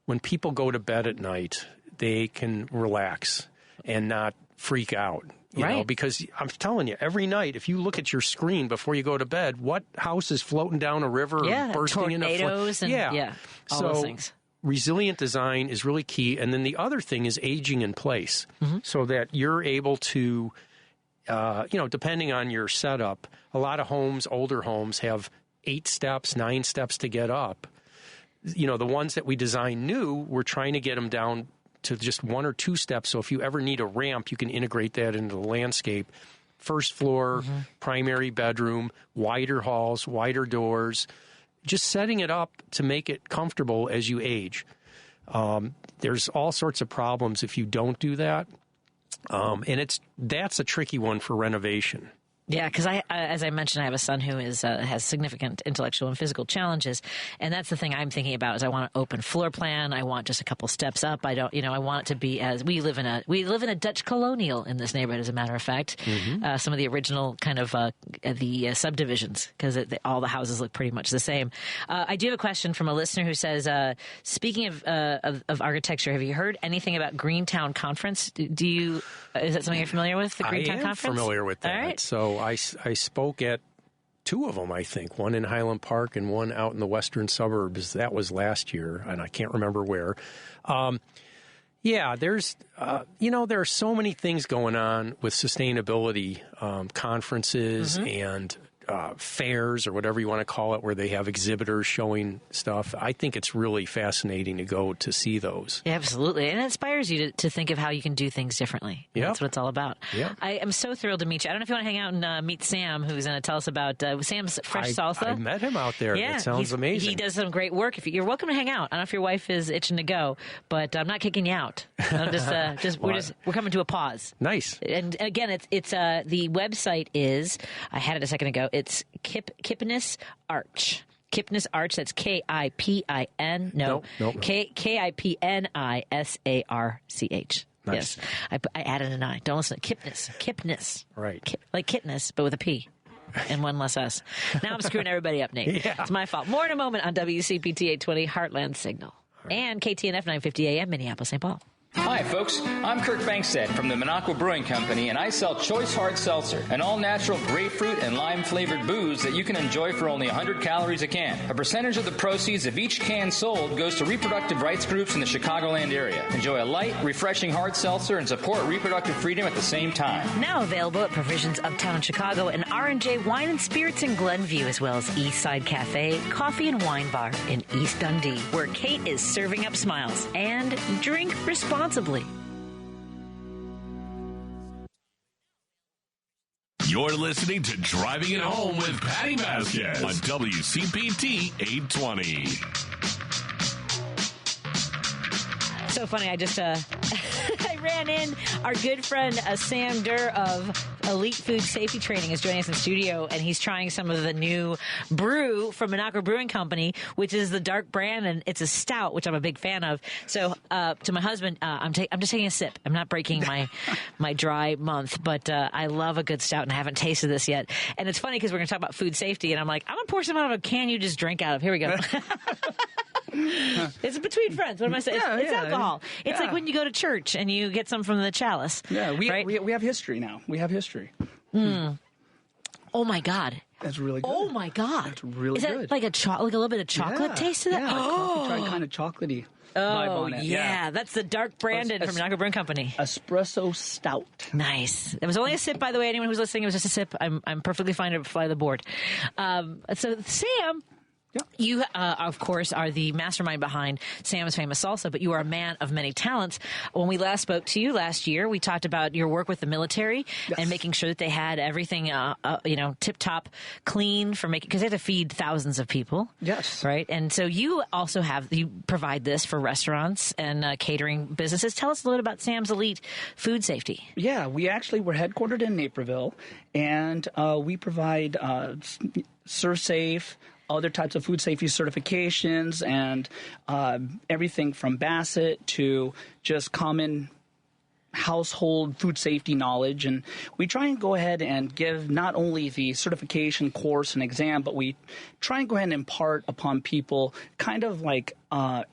when people go to bed at night, they can relax and not freak out. You know, because I'm telling you, every night, if you look at your screen before you go to bed, what house is floating down a river or bursting in a flood? Tornadoes and all those things. Resilient design is really key. And then the other thing is aging in place so that you're able to, depending on your setup, a lot of homes, older homes, have 8 steps, 9 steps to get up. The ones that we design new, we're trying to get them down to just 1 or 2 steps. So if you ever need a ramp, you can integrate that into the landscape. First floor, primary bedroom, wider halls, wider doors. Just setting it up to make it comfortable as you age. There's all sorts of problems if you don't do that. And that's a tricky one for renovation. Yeah, because as I mentioned, I have a son who has significant intellectual and physical challenges, and that's the thing I'm thinking about. Is I want an open floor plan. I want just a couple steps up. I don't, I want it to be as we live in a Dutch colonial in this neighborhood. As a matter of fact, some of the original kind of the subdivisions, because all the houses look pretty much the same. I do have a question from a listener who says, speaking of architecture, have you heard anything about Greentown Conference? Is that something you're familiar with? The Greentown Conference? I am familiar with that. All right. So I spoke at 2 of them, I think. One in Highland Park and one out in the western suburbs. That was last year, and I can't remember where. There's, there are so many things going on with sustainability conferences and fairs or whatever you want to call it, where they have exhibitors showing stuff. I think it's really fascinating to go to see those. Yeah, absolutely. And it inspires you to think of how you can do things differently. Yeah. That's what it's all about. Yeah. I am so thrilled to meet you. I don't know if you want to hang out and meet Sam, who's going to tell us about Sam's Fresh Salsa. I met him out there. Yeah, it sounds amazing. He does some great work. You're welcome to hang out. I don't know if your wife is itching to go, but I'm not kicking you out. I'm we're coming to a pause. Nice. And again, it's the website is, I had it a second ago, it's Kipnis Arch. Kipnis Arch, that's K-I-P-I-N. No. K-I-P-N-I-S-A-R-C-H. Nice. Yes. I added an I. Don't listen. Kipnis. Right. Like Kitness, but with a P. And one less S. Now I'm screwing everybody up, Nate. Yeah. It's my fault. More in a moment on WCPT 820 Heartland Signal. And KTNF 950 AM, Minneapolis, St. Paul. Hi, folks. I'm Kirk Bankstead from the Minocqua Brewing Company, and I sell Choice Hard Seltzer, an all-natural grapefruit and lime-flavored booze that you can enjoy for only 100 calories a can. A percentage of the proceeds of each can sold goes to reproductive rights groups in the Chicagoland area. Enjoy a light, refreshing hard seltzer and support reproductive freedom at the same time. Now available at Provisions Uptown in Chicago and R&J Wine and Spirits in Glenview, as well as Eastside Cafe, Coffee and Wine Bar in East Dundee, where Kate is serving up smiles. And drink responsibly. You're listening to Driving It Home with Patti Vasquez on WCPT 820. So funny, I just I ran in. Our good friend Sam Durr of Elite Food Safety Training is joining us in studio, and he's trying some of the new brew from Minocqua Brewing Company, which is the dark brand, and it's a stout, which I'm a big fan of. So to my husband, I'm just taking a sip. I'm not breaking my dry month, but I love a good stout, and I haven't tasted this yet. And it's funny because we're going to talk about food safety, and I'm like, I'm going to pour some out of a can you just drink out of. Here we go. It's between friends. What am I saying? It's alcohol. It's like when you go to church and you get some from the chalice. Yeah, we have history now. We have history. Oh my God. That's really good. Oh my God. That's really good. Is that like a little bit of chocolate taste to that? Yeah, coffee kind of chocolatey. Oh, yeah. That's the dark Brandon from Minocqua Brewing Company. Espresso stout. Nice. It was only a sip, by the way. Anyone who's listening, it was just a sip. I'm perfectly fine to fly the board. So, Sam... You, of course, are the mastermind behind Sam's Famous Salsa, but you are a man of many talents. When we last spoke to you last year, we talked about your work with the military and making sure that they had everything, tip-top clean for making, because they had to feed thousands of people. Yes. Right? And so you also you provide this for restaurants and catering businesses. Tell us a little bit about Sam's Elite Food Safety. Yeah, we're headquartered in Naperville, and we provide ServSafe, other types of food safety certifications, and everything from Bassett to just common household food safety knowledge. And we try and go ahead and give not only the certification course and exam, but we try and go ahead and impart upon people kind of like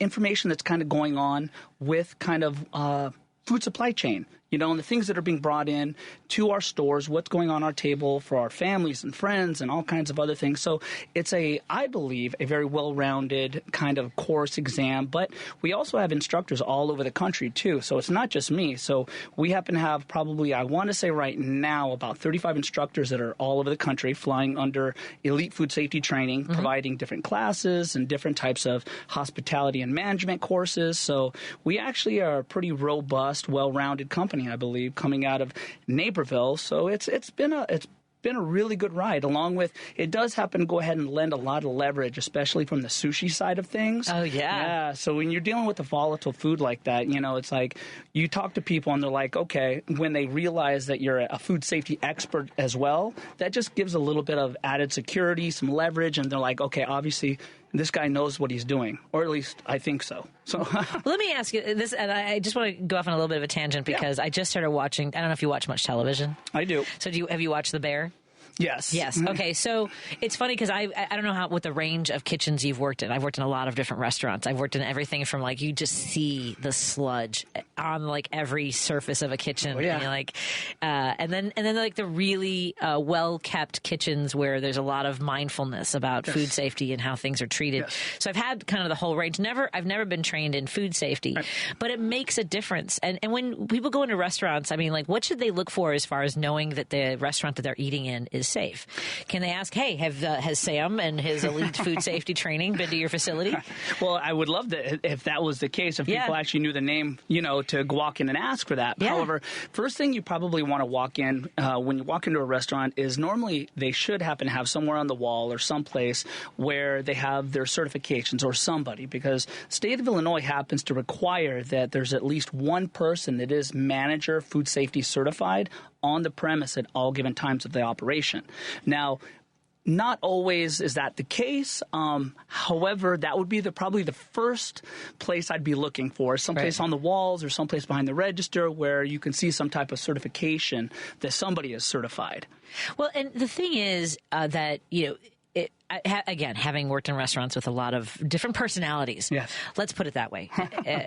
information that's kind of going on with kind of food supply chain. And the things that are being brought in to our stores, what's going on our table for our families and friends and all kinds of other things. So it's I believe, a very well-rounded kind of course exam, but we also have instructors all over the country too. So it's not just me. So we happen to have probably, I want to say right now, about 35 instructors that are all over the country flying under Elite Food Safety Training, providing different classes and different types of hospitality and management courses. So we actually are a pretty robust, well-rounded company, I believe, coming out of Naperville. So it's been a really good ride. Along with, it does happen to go ahead and lend a lot of leverage, especially from the sushi side of things. Oh, yeah. Yeah. So when you're dealing with a volatile food like that, it's like you talk to people and they're like, okay, when they realize that you're a food safety expert as well, that just gives a little bit of added security, some leverage, and they're like, okay, obviously this guy knows what he's doing, or at least I think so. So let me ask you this, and I just want to go off on a little bit of a tangent because I just started watching. I don't know if you watch much television. I do. So have you watched The Bear? Yes. Yes. Okay. So it's funny because I don't know what the range of kitchens you've worked in. I've worked in a lot of different restaurants. I've worked in everything from like you just see the sludge on like every surface of a kitchen. Oh, yeah. And you're like, and then like the really well kept kitchens where there's a lot of mindfulness about food safety and how things are treated. Yes. So I've had kind of the whole range. I've never been trained in food safety, but it makes a difference. And when people go into restaurants, I mean, like, what should they look for as far as knowing that the restaurant that they're eating in is safe? Can they ask, hey, has Sam and his elite food safety training been to your facility? Well, I would love that if that was the case, if people actually knew the name, to walk in and ask for that. Yeah. However, first thing you probably want to walk in when you walk into a restaurant is normally they should happen to have somewhere on the wall or someplace where they have their certifications or somebody, because state of Illinois happens to require that there's at least one person that is manager food safety certified on the premise at all given times of the operation. Now, not always is that the case. However, that would be probably the first place I'd be looking for, someplace on the walls or someplace behind the register where you can see some type of certification that somebody is certified. Well, and the thing is that, again, having worked in restaurants with a lot of different personalities, let's put it that way.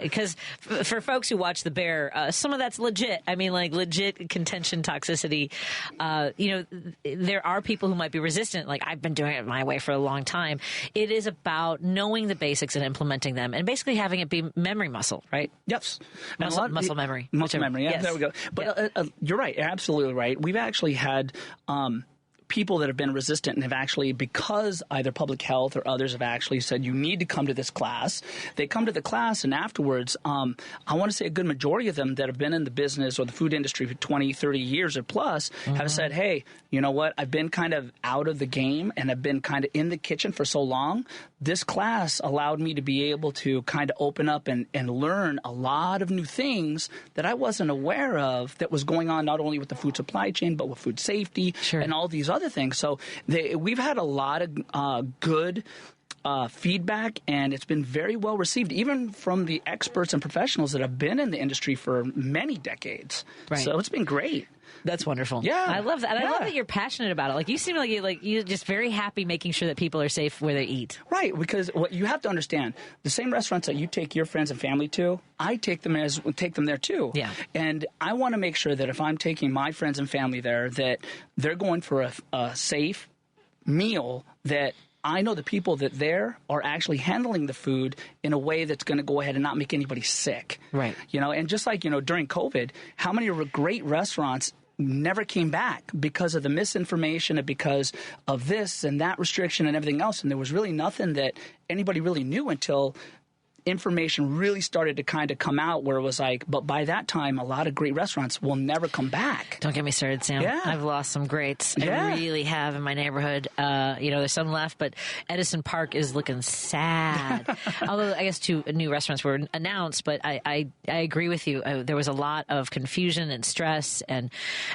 Because for folks who watch The Bear, some of that's legit. I mean, like legit contention toxicity. There are people who might be resistant. Like, I've been doing it my way for a long time. It is about knowing the basics and implementing them and basically having it be memory muscle, right? Yes. Muscle memory. Muscle memory, yes. There we go. But you're right, absolutely right. We've actually had people that have been resistant and have actually, because either public health or others have actually said, you need to come to this class. They come to the class, and afterwards, I want to say a good majority of them that have been in the business or the food industry for 20, 30 years or plus have said, hey, you know what? I've been kind of out of the game and I've been kind of in the kitchen for so long. This class allowed me to be able to kind of open up and learn a lot of new things that I wasn't aware of that was going on not only with the food supply chain, but with food safety and all these other things. So we've had a lot of good feedback, and it's been very well received, even from the experts and professionals that have been in the industry for many decades. Right. So it's been great. That's wonderful. Yeah. I love that. And I love that you're passionate about it. Like, you seem like you're just very happy making sure that people are safe where they eat. Right, because what you have to understand, the same restaurants that you take your friends and family to, I take them there too. Yeah. And I want to make sure that if I'm taking my friends and family there, that they're going for a safe meal, that I know the people that there are actually handling the food in a way that's going to go ahead and not make anybody sick. Right. And just like, during COVID, how many great restaurants never came back because of the misinformation and because of this and that restriction and everything else. And there was really nothing that anybody really knew until information really started to kind of come out, where it was like, but by that time, a lot of great restaurants will never come back. Don't get me started, Sam. Yeah. I've lost some greats. I really have in my neighborhood. There's some left, but Edison Park is looking sad. Although I guess 2 new restaurants were announced, but I agree with you. There was a lot of confusion and stress, and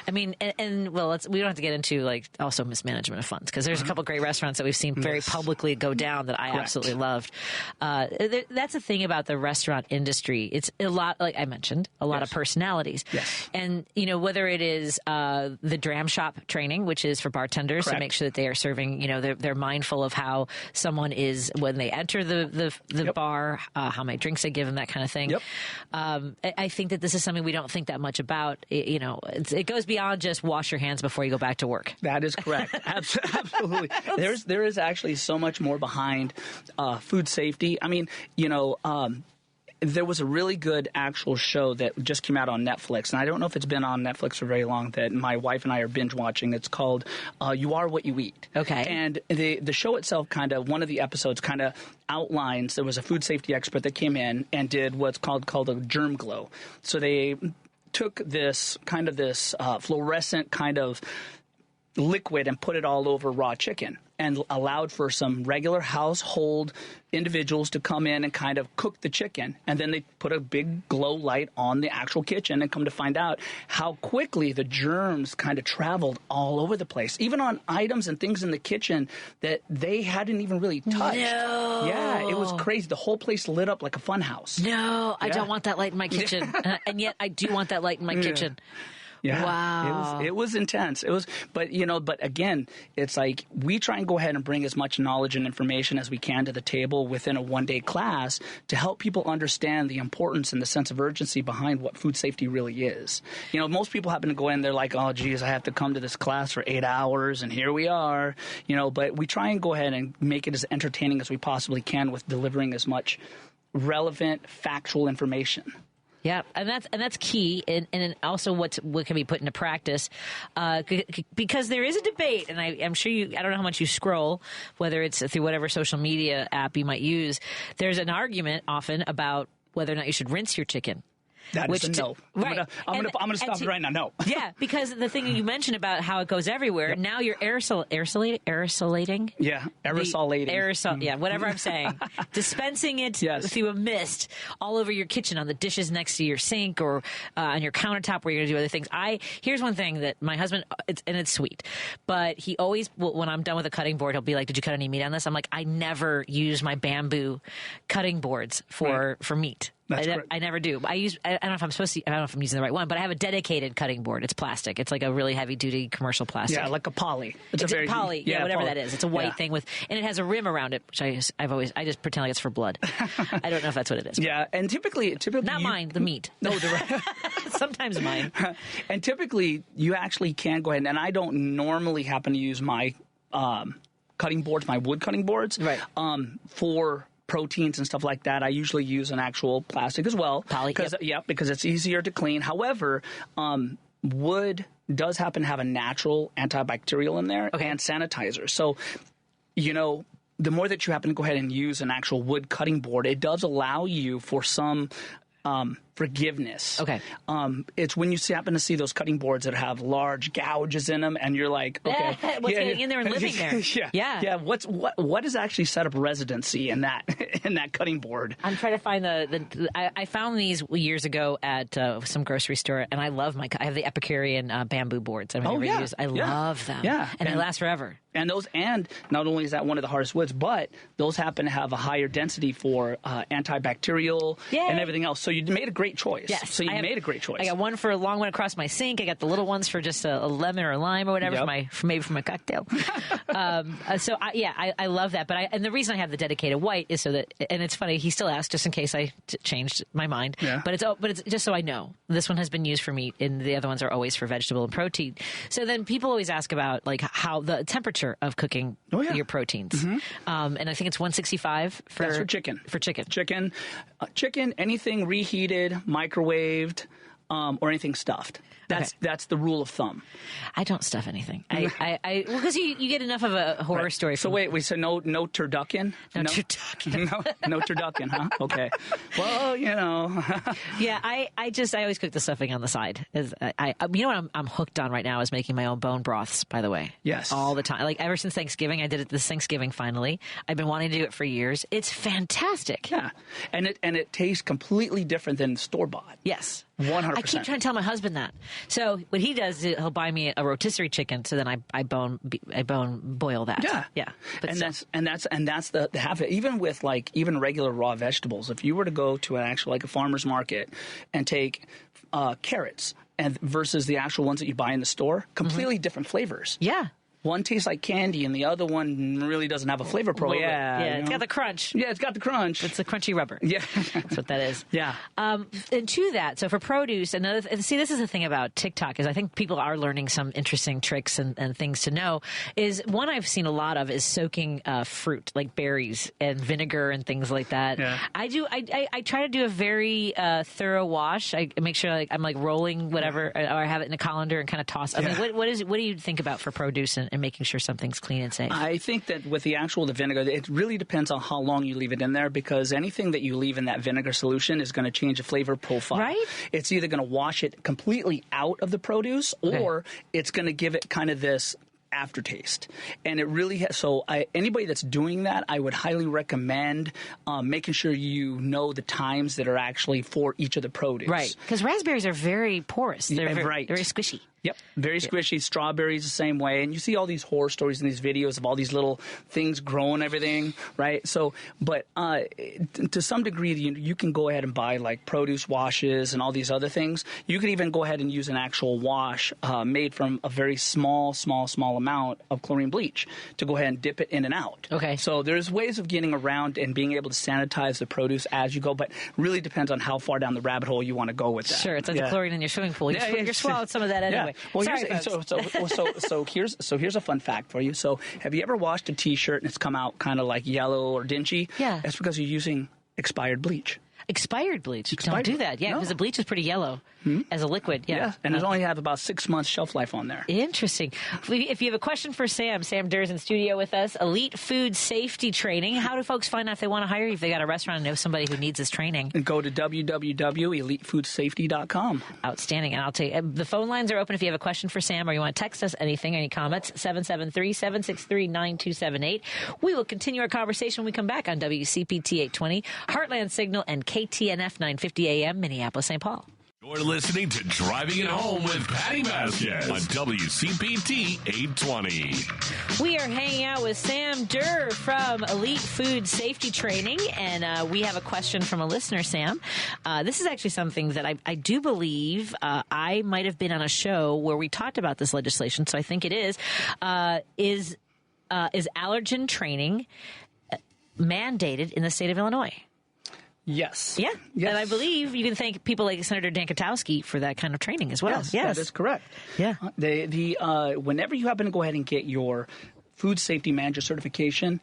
I mean, we don't have to get into like also mismanagement of funds, because there's a couple great restaurants that we've seen very publicly go down that I absolutely loved. That's the thing about the restaurant industry. It's a lot, like I mentioned, a lot of personalities. Yes. And, whether it is the dram shop training, which is for bartenders to make sure that they are serving, they're mindful of how someone is when they enter the bar, how many drinks they give them, that kind of thing. Yep. I think that this is something we don't think that much about. It goes beyond just wash your hands before you go back to work. That is correct. Absolutely. There is actually so much more behind food safety. I mean, there was a really good actual show that just came out on Netflix, and I don't know if it's been on Netflix for very long, that my wife and I are binge watching. It's called You Are What You Eat. Okay. And the show itself one of the episodes kind of outlines, there was a food safety expert that came in and did what's called a germ glow. So they took this fluorescent kind of liquid and put it all over raw chicken, and allowed for some regular household individuals to come in and kind of cook the chicken. And then they put a big glow light on the actual kitchen, and come to find out how quickly the germs kind of traveled all over the place, even on items and things in the kitchen that they hadn't even really touched. No. Yeah, it was crazy. The whole place lit up like a fun house. No, I don't want that light in my kitchen. And yet I do want that light in my kitchen. Yeah. Wow. It was intense. But again, it's like we try and go ahead and bring as much knowledge and information as we can to the table within a one-day class to help people understand the importance and the sense of urgency behind what food safety really is. Most people happen to go in, they're like, oh, geez, I have to come to this class for 8 hours, and here we are. But we try and go ahead and make it as entertaining as we possibly can with delivering as much relevant, factual information. Yeah, and that's key, and also what can be put into practice, because there is a debate, and I'm sure I don't know how much you scroll, whether it's through whatever social media app you might use. There's an argument often about whether or not you should rinse your chicken. That is a no. Right. I'm gonna stop it right now. No. Yeah, because the thing you mentioned about how it goes everywhere. Yep. Now you're aerosolating. Yeah, aerosolating. Yeah, whatever I'm saying. Dispensing it through a mist all over your kitchen, on the dishes next to your sink, or on your countertop where you're going to do other things. Here's one thing that my husband, it's sweet, but he always, when I'm done with a cutting board, he'll be like, "Did you cut any meat on this?" I'm like, "I never use my bamboo cutting boards for meat." I never do. I don't know if I'm supposed to. I don't know if I'm using the right one, but I have a dedicated cutting board. It's plastic. It's like a really heavy duty commercial plastic. Yeah, like a poly. It's a poly. Yeah, whatever poly. That is. It's a white thing and it has a rim around it, which I just pretend like it's for blood. I don't know if that's what it is. Yeah, and typically not mine. The meat. No, sometimes mine. And typically, you actually can go ahead, and I don't normally happen to use my cutting boards, my wood cutting boards, right? For proteins and stuff like that, I usually use an actual plastic as well. Poly, because it's easier to clean. However, wood does happen to have a natural antibacterial in there and sanitizer. So, the more that you happen to go ahead and use an actual wood cutting board, it does allow you for some forgiveness. Okay. It's when you happen to see those cutting boards that have large gouges in them, and you're like, okay, what's getting in there and living there? Yeah. What is actually set up residency in that cutting board? I'm trying to find I found these years ago at some grocery store, and I love I have the Epicurean bamboo boards. I love them. Yeah, and they last forever. And not only is that one of the hardest woods, but those happen to have a higher density for antibacterial and everything else. So you made a great choice. Yes. So you made a great choice. I got one for a long one across my sink. I got the little ones for just a lemon or a lime or whatever maybe for my cocktail. I love that. And the reason I have the dedicated white is so that, and it's funny, he still asks just in case I changed my mind. Yeah. But it's just so I know this one has been used for meat, and the other ones are always for vegetable and protein. So then people always ask about like how the temperature of cooking your proteins, and I think it's 165 That's for chicken. Chicken, anything reheated, microwaved, or anything stuffed. That's the rule of thumb. I don't stuff anything. Because you get enough of a horror story. So wait, so no turducken? No turducken. No turducken, huh? Okay. Well, Yeah, I always cook the stuffing on the side. What I'm hooked on right now is making my own bone broths, by the way. Yes. All the time. Like ever since Thanksgiving, I did it this Thanksgiving finally. I've been wanting to do it for years. It's fantastic. Yeah. And it tastes completely different than store-bought. Yes. 100%. I keep trying to tell my husband that. So what he does is he'll buy me a rotisserie chicken. So then I bone boil that. Yeah. But that's the half of it. Even with even regular raw vegetables, if you were to go to an actual a farmer's market and take carrots and versus the actual ones that you buy in the store, completely different flavors. Yeah. One tastes like candy, and the other one really doesn't have a flavor profile. It's got the crunch. Yeah, it's got the crunch. It's the crunchy rubber. Yeah, that's what that is. Yeah. And to that, so for produce, this is the thing about TikTok is I think people are learning some interesting tricks and things to know. Is one I've seen a lot of is soaking fruit like berries and vinegar and things like that. Yeah. I try to do a very thorough wash. I make sure I'm rolling whatever, or I have it in a colander and kind of toss. Yeah. What do you think about for produce and making sure something's clean and safe? I think that with the vinegar, it really depends on how long you leave it in there, because anything that you leave in that vinegar solution is going to change the flavor profile. Right? It's either going to wash it completely out of the produce, or it's going to give it kind of this aftertaste. And it really anybody that's doing that, I would highly recommend making sure you know the times that are actually for each of the produce. Right. Because raspberries are very porous. They're very squishy. Yep, very squishy. Strawberries the same way. And you see all these horror stories in these videos of all these little things growing everything, right? So, but to some degree, you can go ahead and buy like produce washes and all these other things. You could even go ahead and use an actual wash made from a very small amount of chlorine bleach to go ahead and dip it in and out. Okay. So there's ways of getting around and being able to sanitize the produce as you go, but really depends on how far down the rabbit hole you want to go with that. Sure, it's like the chlorine in your swimming pool. You're swallowed some of that anyway. Well, Sorry, here's a fun fact for you. So, have you ever washed a T-shirt and it's come out kind of like yellow or dingy? Yeah. That's because you're using expired bleach. Expired bleach. Don't do that. Yeah, because the bleach is pretty yellow as a liquid. Yeah. And it only have about 6 months shelf life on there. Interesting. If you have a question for Sam Durr's in studio with us. Elite Food Safety Training. How do folks find out if they want to hire you? If they got a restaurant and know somebody who needs this training? And go to www.elitefoodsafety.com. Outstanding. And I'll tell you, the phone lines are open if you have a question for Sam or you want to text us anything, any comments, 773-763-9278. We will continue our conversation when we come back on WCPT 820, Heartland Signal, and KTNF 950 AM, Minneapolis, St. Paul. You're listening to Driving It Home with Patti Vasquez on WCPT 820. We are hanging out with Sam Durr from Elite Food Safety Training, and we have a question from a listener, Sam. This is actually something that I do believe I might have been on a show where we talked about this legislation, so I think it is. Is allergen training mandated in the state of Illinois? Yes. Yeah. Yes. And I believe you can thank people like Senator Dan Katowski for that kind of training as well. Yes. That is correct. Yeah. Whenever you happen to go ahead and get your food safety manager certification,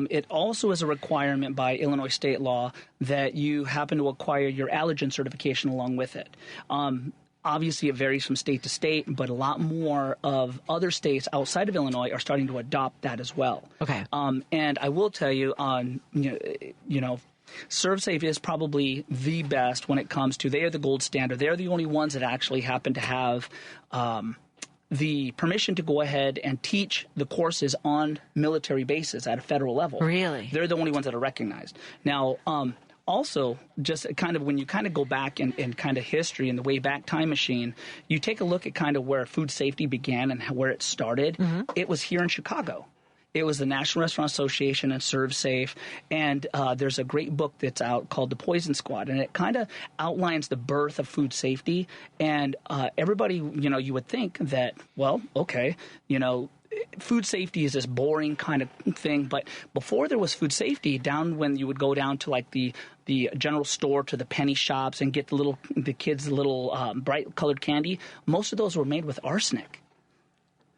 it also is a requirement by Illinois state law that you happen to acquire your allergen certification along with it. Obviously, it varies from state to state, but a lot more of other states outside of Illinois are starting to adopt that as well. Okay. And I will tell you, ServSafe is probably the best when it comes to, they are the gold standard. They're the only ones that actually happen to have the permission to go ahead and teach the courses on military bases at a federal level. Really? They're the only ones that are recognized. Now, also, just kind of when you kind of go back in kind of history in the way back time machine, you take a look at kind of where food safety began and where it started. Mm-hmm. It was here in Chicago. It was the National Restaurant Association and ServSafe, and there's a great book that's out called The Poison Squad, and it kind of outlines the birth of food safety. And everybody, you would think that, well, okay, food safety is this boring kind of thing, but before there was food safety, down when you would go down to like the general store to the penny shops and get the kids' little bright colored candy, most of those were made with arsenic.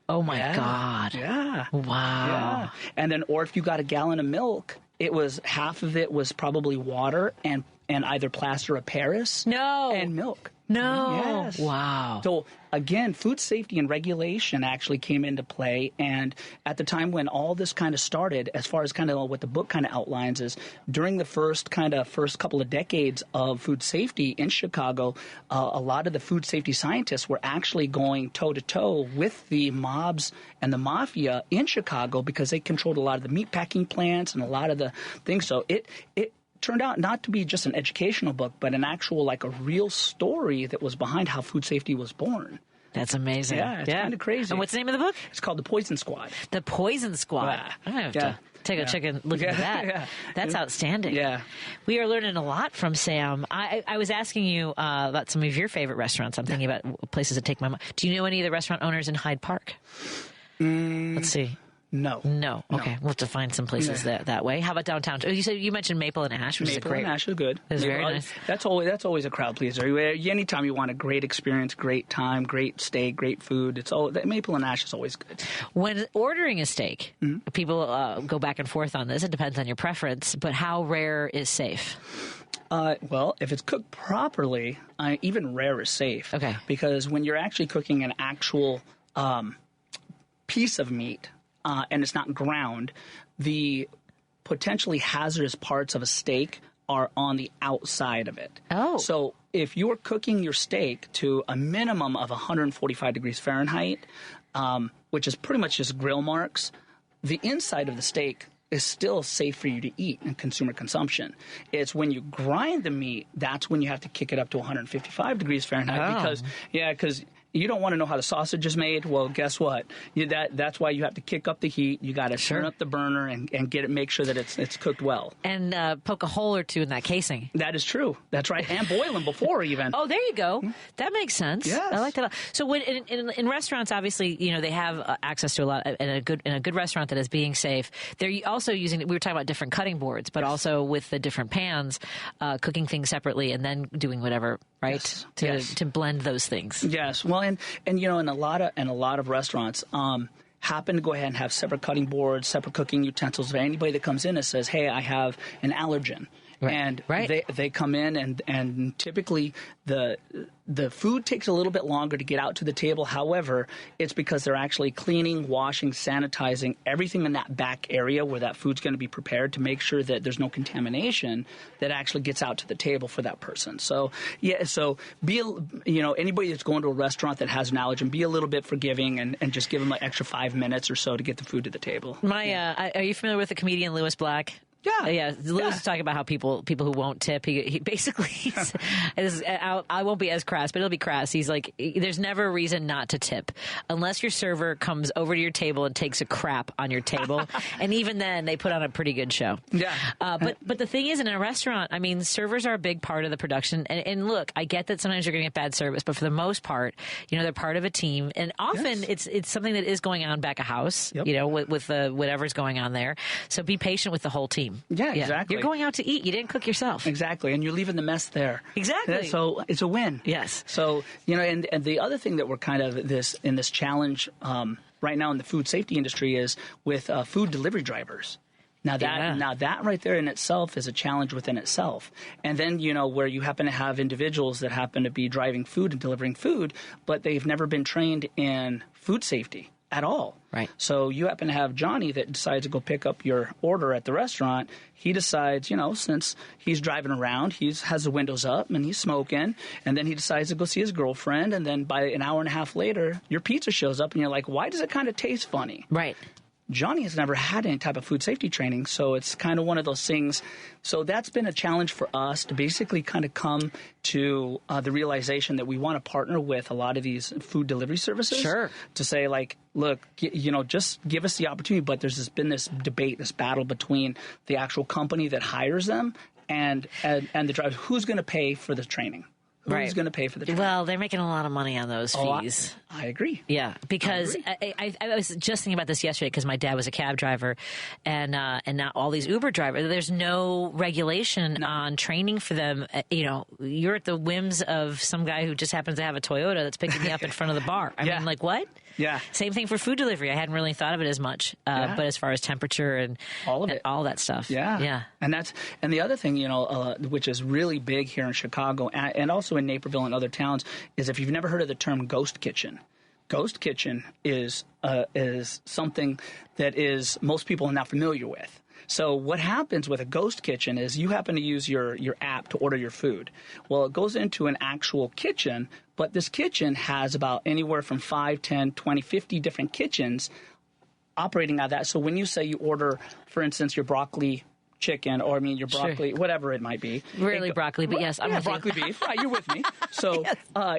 Oh, my God. Yeah. Wow. Yeah. And then, or if you got a gallon of milk, it was half of it was probably water and either plaster of Paris. No. And milk. No. Yes. Wow. So, again, food safety and regulation actually came into play. And at the time when all this kind of started, as far as kind of what the book kind of outlines is, during the first couple of decades of food safety in Chicago, a lot of the food safety scientists were actually going toe-to-toe with the mobs and the mafia in Chicago because they controlled a lot of the meat packing plants and a lot of the things. So it turned out not to be just an educational book, but an actual, like a real story that was behind how food safety was born. That's amazing. Yeah, it's kind of crazy. And what's the name of the book? It's called The Poison Squad. The Poison Squad. Yeah. I'm going to have to take a chicken look into that. Yeah. That's outstanding. Yeah. We are learning a lot from Sam. I was asking you about some of your favorite restaurants. I'm thinking about places that take my mind. Do you know any of the restaurant owners in Hyde Park? Let's see. No. Okay, we'll have to find some places that way. How about downtown? You mentioned Maple and Ash, which is a great. Maple and Ash is good. It's very nice. That's always a crowd pleaser. Anytime you want a great experience, great time, great steak, great food, Maple and Ash is always good. When ordering a steak, people go back and forth on this. It depends on your preference, but how rare is safe? Well, if it's cooked properly, even rare is safe. Okay. Because when you're actually cooking an actual piece of meat, and it's not ground, the potentially hazardous parts of a steak are on the outside of it. Oh. So if you're cooking your steak to a minimum of 145 degrees Fahrenheit, which is pretty much just grill marks, the inside of the steak is still safe for you to eat and consumer consumption. It's when you grind the meat, that's when you have to kick it up to 155 degrees Fahrenheit because You don't want to know how the sausage is made. Well, guess what? That's why you have to kick up the heat. You got to turn up the burner and make sure that it's cooked well. And poke a hole or two in that casing. That is true. That's right. And boil them before even. Oh, there you go. That makes sense. Yes. I like that. So when in restaurants, obviously, they have access to a lot in a good restaurant that is being safe. They're also using. We were talking about different cutting boards, but also with the different pans, cooking things separately and then doing whatever, right? Yes. To blend those things. Yes. Well, and in a lot of restaurants, happen to go ahead and have separate cutting boards, separate cooking utensils for anybody that comes in and says, "Hey, I have an allergen." Right. And they come in and typically the food takes a little bit longer to get out to the table. However, it's because they're actually cleaning, washing, sanitizing everything in that back area where that food's going to be prepared to make sure that there's no contamination that actually gets out to the table for that person. So be anybody that's going to a restaurant that has an allergen, be a little bit forgiving and just give them an extra 5 minutes or so to get the food to the table. Are you familiar with the comedian Louis Black? Yeah. Louis is talking about how people who won't tip. He basically, I won't be as crass, but it'll be crass. He's like, there's never a reason not to tip unless your server comes over to your table and takes a crap on your table, and even then they put on a pretty good show. Yeah. But the thing is, in a restaurant, I mean, servers are a big part of the production. And look, I get that sometimes you're going to get bad service, but for the most part, they're part of a team, and often it's something that is going on back of house. Yep. With whatever's going on there. So be patient with the whole team. Yeah, exactly. You're going out to eat. You didn't cook yourself. Exactly, and you're leaving the mess there. Exactly. So it's a win. Yes. So, and the other thing that we're kind of in this challenge right now in the food safety industry is with food delivery drivers. Now that right there in itself is a challenge within itself. And then, where you happen to have individuals that happen to be driving food and delivering food, but they've never been trained in food safety at all. Right. So you happen to have Johnny that decides to go pick up your order at the restaurant. He decides, since he's driving around, he has the windows up and he's smoking, and then he decides to go see his girlfriend, and then by an hour and a half later, your pizza shows up and you're like, why does it kind of taste funny? Right. Johnny has never had any type of food safety training, so it's kind of one of those things. So that's been a challenge for us to basically kind of come to the realization that we want to partner with a lot of these food delivery services. Sure. To say, like, look, just give us the opportunity. But there's been this debate, this battle between the actual company that hires them and the driver. Who's going to pay for the training? Who's going to pay for the training? Well, they're making a lot of money on those fees. I agree. Yeah, because I was just thinking about this yesterday because my dad was a cab driver, and now all these Uber drivers, there's no regulation on training for them. You're at the whims of some guy who just happens to have a Toyota that's picking me up in front of the bar. I mean, like, what? Yeah. Same thing for food delivery. I hadn't really thought of it as much, but as far as temperature and all of it, all that stuff. Yeah. Yeah. And the other thing, which is really big here in Chicago and also in Naperville and other towns, is if you've never heard of the term ghost kitchen. Ghost kitchen is something that is most people are not familiar with. So what happens with a ghost kitchen is you happen to use your app to order your food. Well, it goes into an actual kitchen, but this kitchen has about anywhere from 5, 10, 20, 50 different kitchens operating out of that. So when you say you order, for instance, your broccoli chicken, or your broccoli, whatever it might be. Really broccoli, but yes, I'm with broccoli you. beef. Right, you're with me. So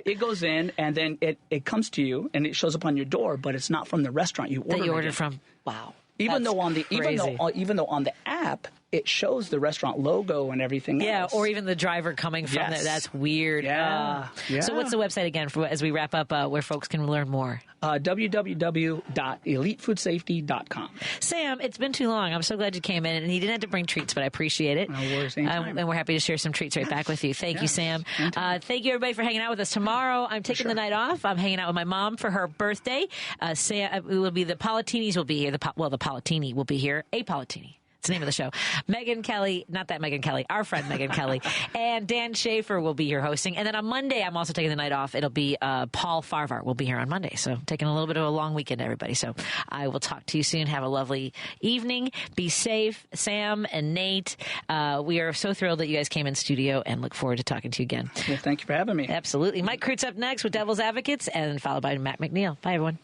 it goes in, and then it comes to you, and it shows up on your door, but it's not from the restaurant you ordered from. Wow. Even though on the app it shows the restaurant logo and everything else. Yeah, or even the driver coming from there. That's weird. Yeah. So what's the website again as we wrap up where folks can learn more? www.elitefoodsafety.com. Sam, it's been too long. I'm so glad you came in, and you didn't have to bring treats, but I appreciate it. No worries, anytime. And we're happy to share some treats right back with you. Thank you, Sam. Thank you, everybody, for hanging out with us. Tomorrow, I'm taking the night off. I'm hanging out with my mom for her birthday. Sam, it will be the Palatinis will be here. The Palatini will be here. A Palatini. It's the name of the show. Megan Kelly, not that Megan Kelly, our friend Megan Kelly, and Dan Schaefer will be here hosting. And then on Monday, I'm also taking the night off. It'll be Paul Farvar will be here on Monday. So taking a little bit of a long weekend, everybody. So I will talk to you soon. Have a lovely evening. Be safe. Sam and Nate, we are so thrilled that you guys came in studio and look forward to talking to you again. Well, thank you for having me. Absolutely. Mike Krutz up next with Devil's Advocates and followed by Matt McNeil. Bye, everyone.